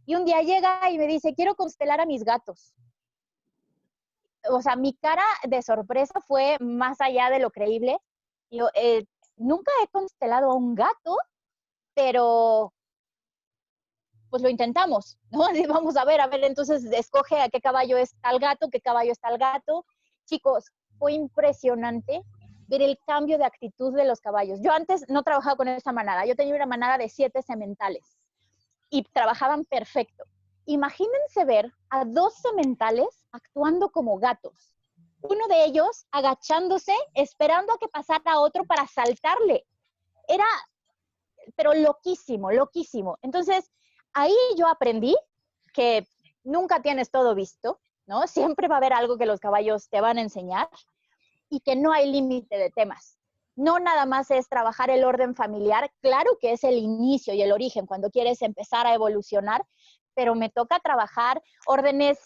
y un día llega y me dice, quiero constelar a mis gatos. O sea, mi cara de sorpresa fue más allá de lo creíble. Yo, nunca he constelado a un gato, pero pues lo intentamos, ¿no? Vamos a ver, entonces escoge a qué caballo está el gato, qué caballo está el gato. Chicos, fue impresionante ver el cambio de actitud de los caballos. Yo antes no trabajaba con esa manada, yo tenía una manada de 7 sementales y trabajaban perfecto. Imagínense ver a 2 sementales actuando como gatos. Uno de ellos agachándose, esperando a que pasara otro para saltarle. Era, pero loquísimo, loquísimo. Entonces, ahí yo aprendí que nunca tienes todo visto, ¿no? Siempre va a haber algo que los caballos te van a enseñar y que no hay límite de temas. No nada más es trabajar el orden familiar, claro que es el inicio y el origen cuando quieres empezar a evolucionar, pero me toca trabajar órdenes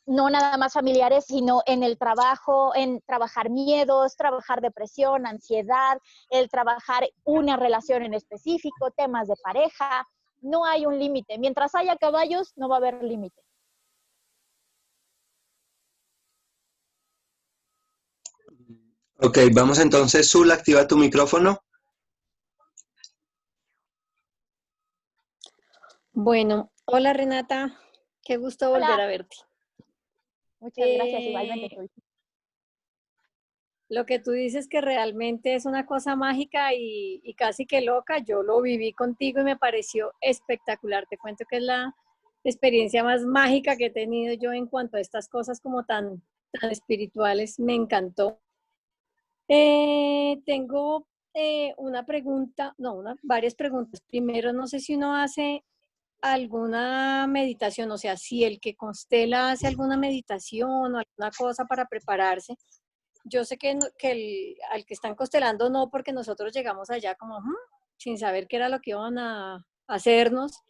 no nada más familiares, sino en el trabajo, en trabajar miedos, trabajar depresión, ansiedad, el trabajar una relación en específico, temas de pareja. No hay un límite. Mientras haya caballos, no va a haber límite. Ok, vamos entonces. Zul, activa tu micrófono. Bueno, hola Renata, qué gusto volver Hola, a verte. muchas gracias igualmente, Eh, Tul. lo que tú dices que realmente es una cosa mágica y casi que loca, yo lo viví contigo y me pareció espectacular. Te cuento que es la experiencia más mágica que he tenido yo en cuanto a estas cosas como tan espirituales. Me encantó. Tengo una pregunta, no, varias preguntas. Primero, no sé si uno hace alguna meditación, o sea, si el que constela hace alguna meditación o alguna cosa para prepararse. Yo sé que, al que están constelando no, porque nosotros llegamos allá como sin saber qué era lo que iban a hacernos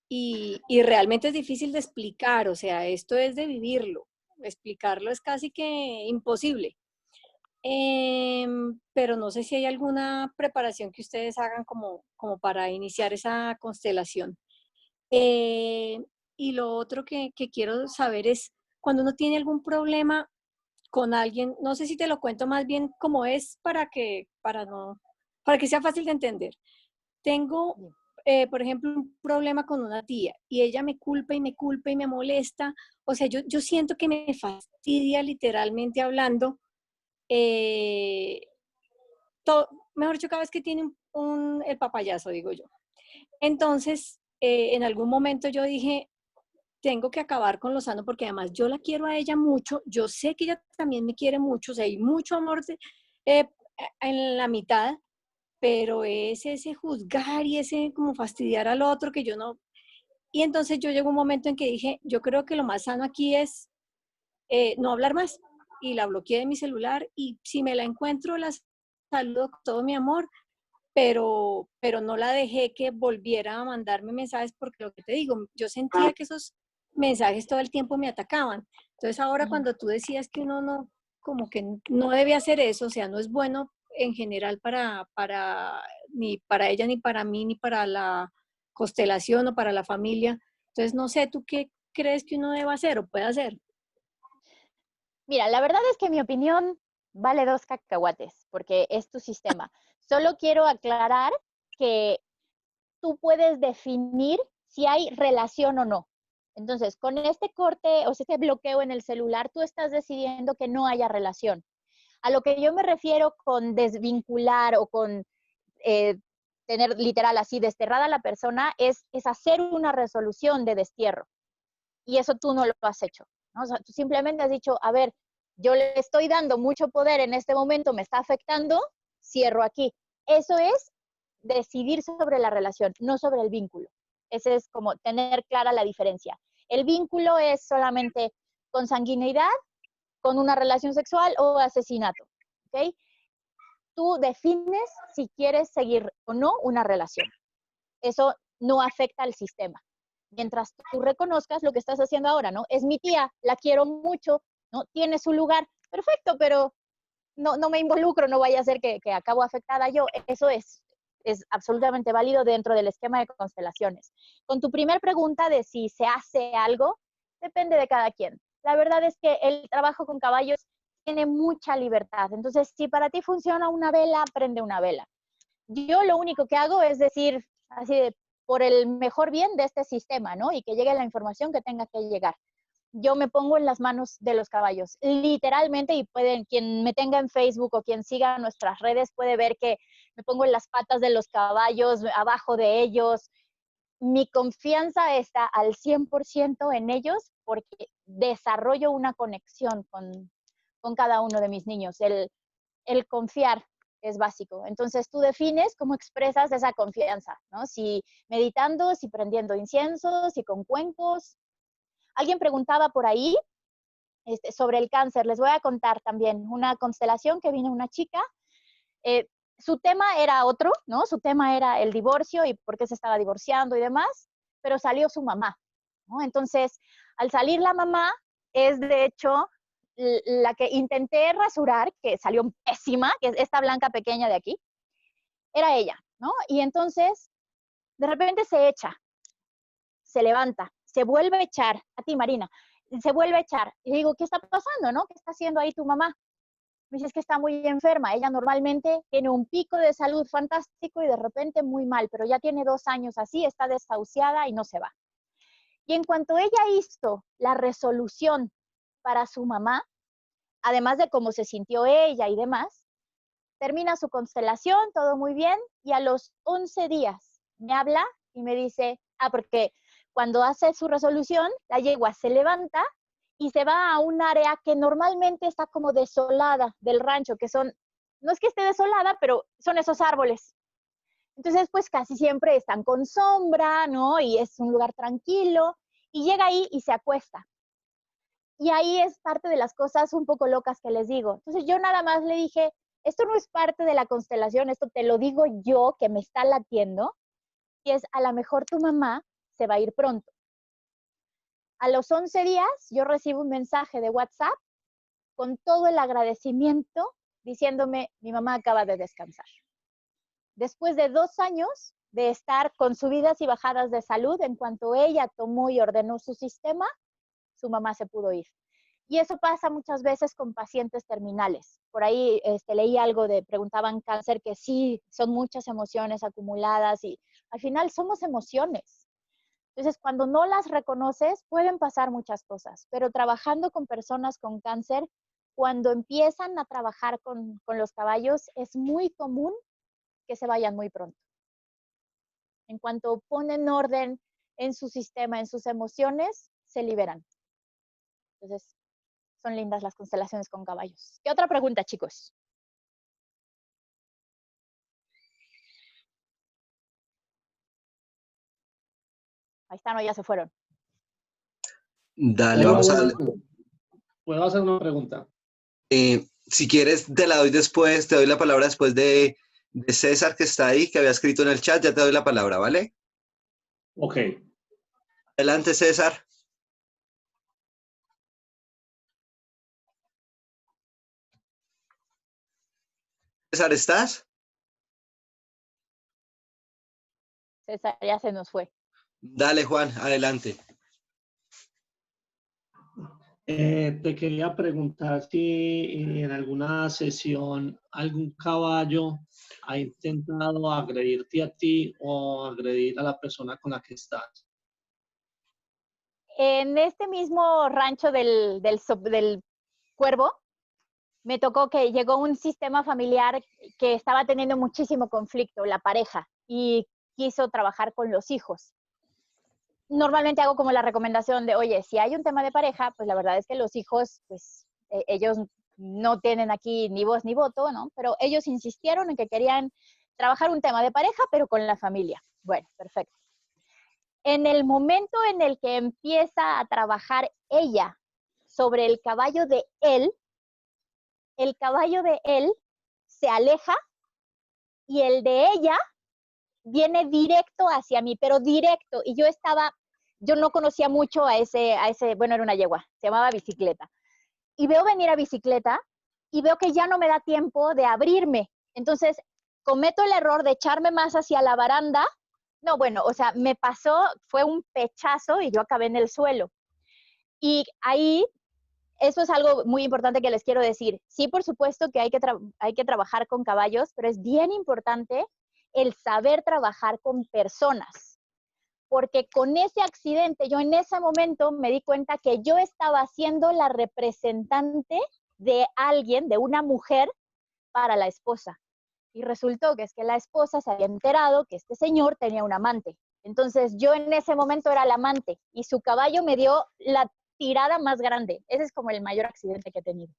y realmente es difícil de explicar, o sea, esto es de vivirlo, explicarlo es casi que imposible. Pero no sé si hay alguna preparación que ustedes hagan como para iniciar esa constelación. Y lo otro que quiero saber es, cuando uno tiene algún problema con alguien, no sé si te lo cuento más bien como es para que sea fácil de entender. Tengo, por ejemplo, un problema con una tía y ella me culpa y me culpa y me molesta. O sea, yo siento que me fastidia literalmente hablando. eh, Mejor dicho, cada vez que tiene el papayazo, digo yo. Entonces, en algún momento yo dije, tengo que acabar con Lozano porque además yo la quiero a ella mucho, yo sé que ella también me quiere mucho, o sea, hay mucho amor eh, en la mitad, pero es ese juzgar y ese como fastidiar al otro que yo no. Y entonces yo llegó un momento en que dije, yo creo que lo más sano aquí es no hablar más. Y la bloqueé de mi celular y si me la encuentro la saludo con todo mi amor, pero no la dejé que volviera a mandarme mensajes porque lo que te digo, yo sentía que esos mensajes todo el tiempo me atacaban. Entonces ahora cuando tú decías que uno no, como que no debe hacer eso, o sea, no es bueno en general ni para ella, ni para mí, ni para la constelación o para la familia. Entonces no sé, ¿tú qué crees que uno debe hacer o puede hacer? Mira, la verdad es que mi opinión vale 2 cacahuates, porque es tu sistema. Solo quiero aclarar que tú puedes definir si hay relación o no. Entonces, con este corte o este bloqueo en el celular, tú estás decidiendo que no haya relación. A lo que yo me refiero con desvincular o con eh, tener literal así desterrada a la persona es hacer una resolución de destierro. Y eso tú no lo has hecho, ¿no? O sea, tú simplemente has dicho, a ver, yo le estoy dando mucho poder en este momento, me está afectando, cierro aquí. Eso es decidir sobre la relación, no sobre el vínculo. Ese es como tener clara la diferencia. El vínculo es solamente consanguineidad, con una relación sexual o asesinato, ¿ok? Tú defines si quieres seguir o no una relación. Eso no afecta al sistema. Mientras tú reconozcas lo que estás haciendo ahora, ¿no? Es mi tía, la quiero mucho, ¿no? Tiene su lugar, perfecto, pero no me involucro, no vaya a ser que acabo afectada yo. Eso es absolutamente válido dentro del esquema de constelaciones. Con tu primer pregunta de si se hace algo, depende de cada quien. La verdad es que el trabajo con caballos tiene mucha libertad. Entonces, si para ti funciona una vela, prende una vela. Yo lo único que hago es decir, así de, por el mejor bien de este sistema, ¿no? Y que llegue la información que tenga que llegar. Yo me pongo en las manos de los caballos, literalmente, y quien me tenga en Facebook o quien siga nuestras redes puede ver que me pongo en las patas de los caballos, abajo de ellos. Mi confianza está al 100% en ellos porque desarrollo una conexión con cada uno de mis niños. El confiar es básico. Entonces tú defines cómo expresas esa confianza, ¿no? Si meditando, si prendiendo incienso, si con cuencos. Alguien preguntaba por ahí sobre el cáncer. Les voy a contar también una constelación que vino una chica. Eh, Su tema era otro, ¿no? Su tema era el divorcio y por qué se estaba divorciando y demás, pero salió su mamá, ¿no? Entonces, al salir la mamá, es de hecho la que intenté rasurar, que salió pésima, que es esta blanca pequeña de aquí, era ella, ¿no? Y entonces, de repente se echa, se levanta, se vuelve a echar, a ti Marina, se vuelve a echar. Y digo, ¿qué está pasando, no? ¿Qué está haciendo ahí tu mamá? Me dice, es que está muy enferma. Ella normalmente tiene un pico de salud fantástico y de repente muy mal, pero ya tiene 2 años así, está desahuciada y no se va. Y en cuanto ella hizo la resolución para su mamá, además de cómo se sintió ella y demás, termina su constelación, todo muy bien, y a los 11 días me habla y me dice, porque cuando hace su resolución, la yegua se levanta y se va a un área que normalmente está como desolada del rancho, que son, no es que esté desolada, pero son esos árboles. Entonces, pues casi siempre están con sombra, ¿no? Y es un lugar tranquilo, y llega ahí y se acuesta. Y ahí es parte de las cosas un poco locas que les digo. Entonces yo nada más le dije, esto no es parte de la constelación, esto te lo digo yo que me está latiendo, y es a lo mejor tu mamá se va a ir pronto. A los 11 días yo recibo un mensaje de WhatsApp con todo el agradecimiento diciéndome, mi mamá acaba de descansar. Después de 2 años de estar con subidas y bajadas de salud. En cuanto ella tomó y ordenó su sistema, su mamá se pudo ir. Y eso pasa muchas veces con pacientes terminales. Por ahí leí algo preguntaban cáncer, que sí, son muchas emociones acumuladas y al final somos emociones. Entonces, cuando no las reconoces, pueden pasar muchas cosas, pero trabajando con personas con cáncer, cuando empiezan a trabajar con los caballos, es muy común que se vayan muy pronto. En cuanto ponen orden en su sistema, en sus emociones, se liberan. Entonces, son lindas las constelaciones con caballos. ¿Qué otra pregunta, chicos? Ahí están o ya se fueron. Dale, vamos a... ¿Puedo hacer una pregunta? Si quieres, te la doy después, te doy la palabra después de César, que está ahí, que había escrito en el chat, ya te doy la palabra, ¿vale? Ok. Adelante, César. César, ¿estás? César ya se nos fue. Dale, Juan, adelante. Te quería preguntar si en alguna sesión algún caballo ha intentado agredirte a ti o agredir a la persona con la que estás. En este mismo rancho del Cuervo, me tocó que llegó un sistema familiar que estaba teniendo muchísimo conflicto, la pareja, y quiso trabajar con los hijos. Normalmente hago como la recomendación de, oye, si hay un tema de pareja, pues la verdad es que los hijos, pues ellos no tienen aquí ni voz ni voto, ¿no? Pero ellos insistieron en que querían trabajar un tema de pareja, pero con la familia. Bueno, perfecto. En el momento en el que empieza a trabajar ella sobre el caballo de él, el caballo de él se aleja y el de ella viene directo hacia mí, pero directo. Y yo no conocía mucho a ese, bueno, era una yegua, se llamaba Bicicleta. Y veo venir a Bicicleta y veo que ya no me da tiempo de abrirme. Entonces, cometo el error de echarme más hacia la baranda. No, bueno, o sea, me pasó, fue un pechazo y yo acabé en el suelo. Y ahí, eso es algo muy importante que les quiero decir. Sí, por supuesto que hay que trabajar con caballos, pero es bien importante el saber trabajar con personas. Porque con ese accidente, yo en ese momento me di cuenta que yo estaba siendo la representante de alguien, de una mujer, para la esposa. Y resultó que es que la esposa se había enterado que este señor tenía un amante. Entonces yo en ese momento era la amante y su caballo me dio la tirada más grande. Ese es como el mayor accidente que he tenido.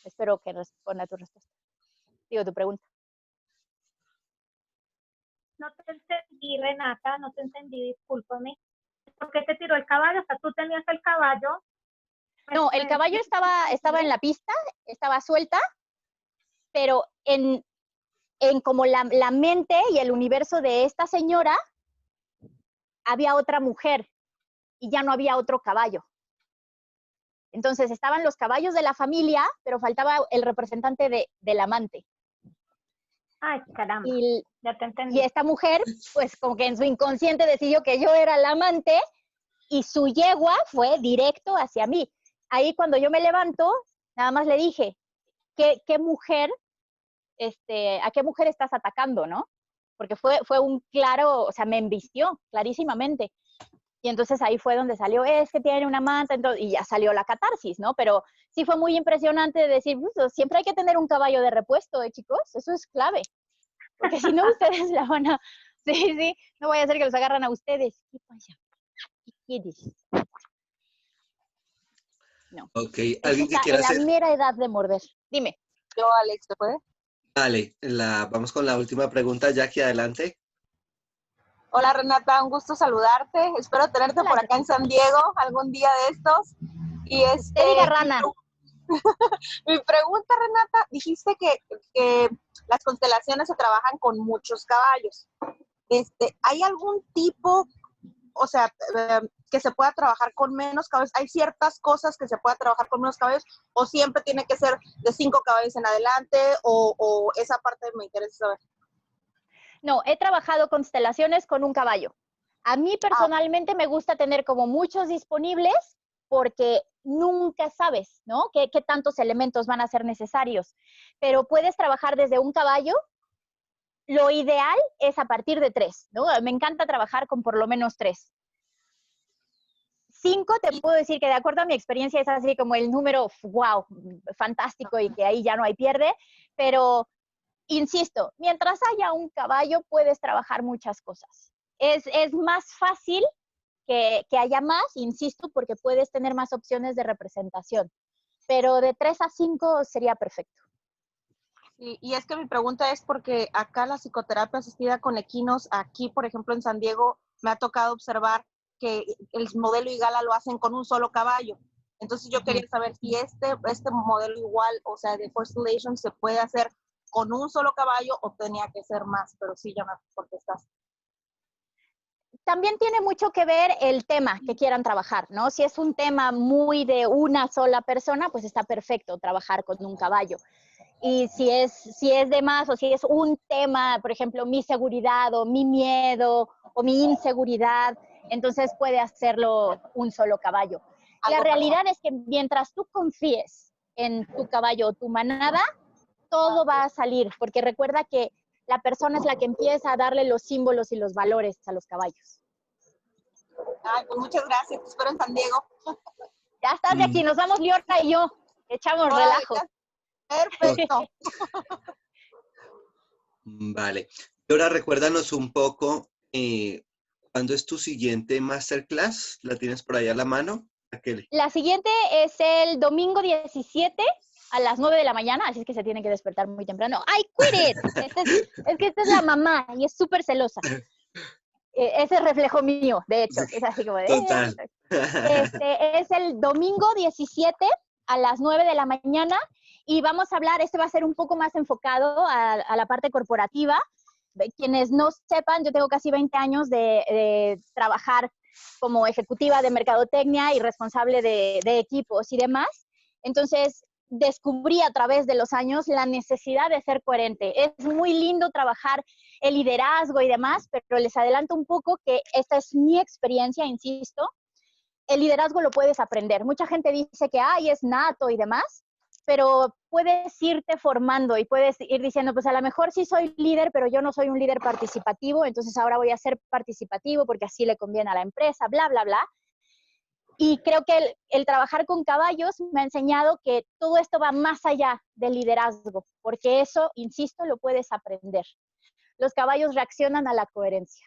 Espero que responda a tu respuesta. Digo, tu pregunta. No te entendí, Renata, no te entendí, discúlpame. ¿Por qué te tiró el caballo? O sea, tú tenías el caballo. No, el caballo estaba en la pista, estaba suelta, pero en como la mente y el universo de esta señora, había otra mujer y ya no había otro caballo. Entonces estaban los caballos de la familia, pero faltaba el representante del amante. Ay, caramba, ya te entendí. Y esta mujer, pues como que en su inconsciente decidió que yo era la amante y su yegua fue directo hacia mí. Ahí cuando yo me levanto, nada más le dije, ¿qué mujer, a qué mujer estás atacando, no? Porque fue un claro, o sea, me embistió clarísimamente. Y entonces ahí fue donde salió, es que tiene una manta, entonces, y ya salió la catarsis, ¿no? Pero sí fue muy impresionante decir, siempre hay que tener un caballo de repuesto, chicos, eso es clave. Porque si no, ustedes la van a, sí, no voy a hacer que los agarran a ustedes. ¿Qué pasa? ¿Qué quieres? No. Ok, ¿alguien que quiera en la hacer? mera edad de morder. Dime. Yo, Alex, ¿se puede? Dale, vamos con la última pregunta, Jackie, adelante. Hola, Renata, un gusto saludarte. Espero tenerte por acá en San Diego algún día de estos. Y Te diga rana. Mi pregunta, Renata, dijiste que las constelaciones se trabajan con muchos caballos. ¿Hay algún tipo o sea, que se pueda trabajar con menos caballos? ¿Hay ciertas cosas que se pueda trabajar con menos caballos o siempre tiene que ser de 5 caballos en adelante o esa parte me interesa saber? No, he trabajado constelaciones con un caballo. A mí personalmente me gusta tener como muchos disponibles porque nunca sabes, ¿no? ¿Qué tantos elementos van a ser necesarios? Pero puedes trabajar desde un caballo. Lo ideal es a partir de 3, ¿no? Me encanta trabajar con por lo menos 3. 5 te puedo decir que de acuerdo a mi experiencia es así como el número, wow, fantástico y que ahí ya no hay pierde, pero insisto, mientras haya un caballo puedes trabajar muchas cosas. Es más fácil que haya más, insisto, porque puedes tener más opciones de representación, pero de 3 a 5 sería perfecto. Y es que mi pregunta es porque acá la psicoterapia asistida con equinos, aquí por ejemplo en San Diego, me ha tocado observar que el modelo Igala lo hacen con un solo caballo. Entonces yo quería saber si este modelo igual, o sea, de Constellation se puede hacer con un solo caballo o tenía que ser más, pero sí ya me contestaste. También tiene mucho que ver el tema que quieran trabajar, ¿no? Si es un tema muy de una sola persona, pues está perfecto trabajar con un caballo. Y si es de más o si es un tema, por ejemplo, mi seguridad o mi miedo o mi inseguridad, entonces puede hacerlo un solo caballo. La realidad es que mientras tú confíes en tu caballo o tu manada, todo va a salir, porque recuerda que la persona es la que empieza a darle los símbolos y los valores a los caballos. Ay, pues muchas gracias, te espero en San Diego. Ya estás de aquí, nos vamos Liorna y yo, echamos relajo. Perfecto. Vale. Y ahora recuérdanos un poco, ¿cuándo es tu siguiente masterclass? ¿La tienes por ahí a la mano? La siguiente es el domingo 17 a las 9 de la mañana, así es que se tienen que despertar muy temprano. ¡Ay, quit it! Es que esta es la mamá y es súper celosa. Ese es reflejo mío, de hecho. Es así como de... Total. Es el domingo 17 a las 9 de la mañana y vamos a hablar, este va a ser un poco más enfocado a la parte corporativa. Quienes no sepan, yo tengo casi 20 años de trabajar como ejecutiva de mercadotecnia y responsable de equipos y demás. Entonces, descubrí a través de los años la necesidad de ser coherente. Es muy lindo trabajar el liderazgo y demás, pero les adelanto un poco que esta es mi experiencia, insisto. El liderazgo lo puedes aprender. Mucha gente dice que es nato y demás, pero puedes irte formando y puedes ir diciendo, pues a lo mejor sí soy líder, pero yo no soy un líder participativo, entonces ahora voy a ser participativo porque así le conviene a la empresa, bla, bla, bla. Y creo que el trabajar con caballos me ha enseñado que todo esto va más allá del liderazgo, porque eso, insisto, lo puedes aprender. Los caballos reaccionan a la coherencia.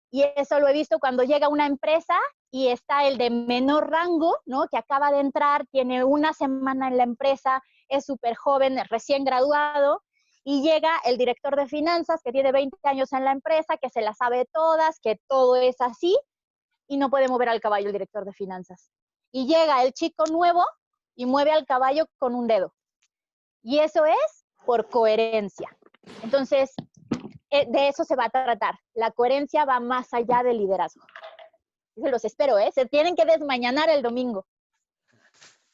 Y eso lo he visto cuando llega una empresa y está el de menor rango, ¿no? Que acaba de entrar, tiene una semana en la empresa, es súper joven, recién graduado, y llega el director de finanzas que tiene 20 años en la empresa, que se la sabe todas, que todo es así, y no puede mover al caballo el director de finanzas. Y llega el chico nuevo y mueve al caballo con un dedo. Y eso es por coherencia. Entonces, de eso se va a tratar. La coherencia va más allá del liderazgo. Se los espero, ¿eh? Se tienen que desmañanar el domingo.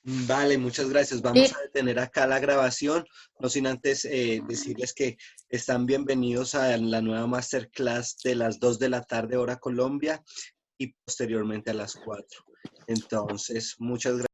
Vale, muchas gracias. Vamos a detener acá la grabación, no sin antes decirles que están bienvenidos a la nueva masterclass de las 2 de la tarde, hora Colombia, y posteriormente a las 4. Entonces, muchas gracias.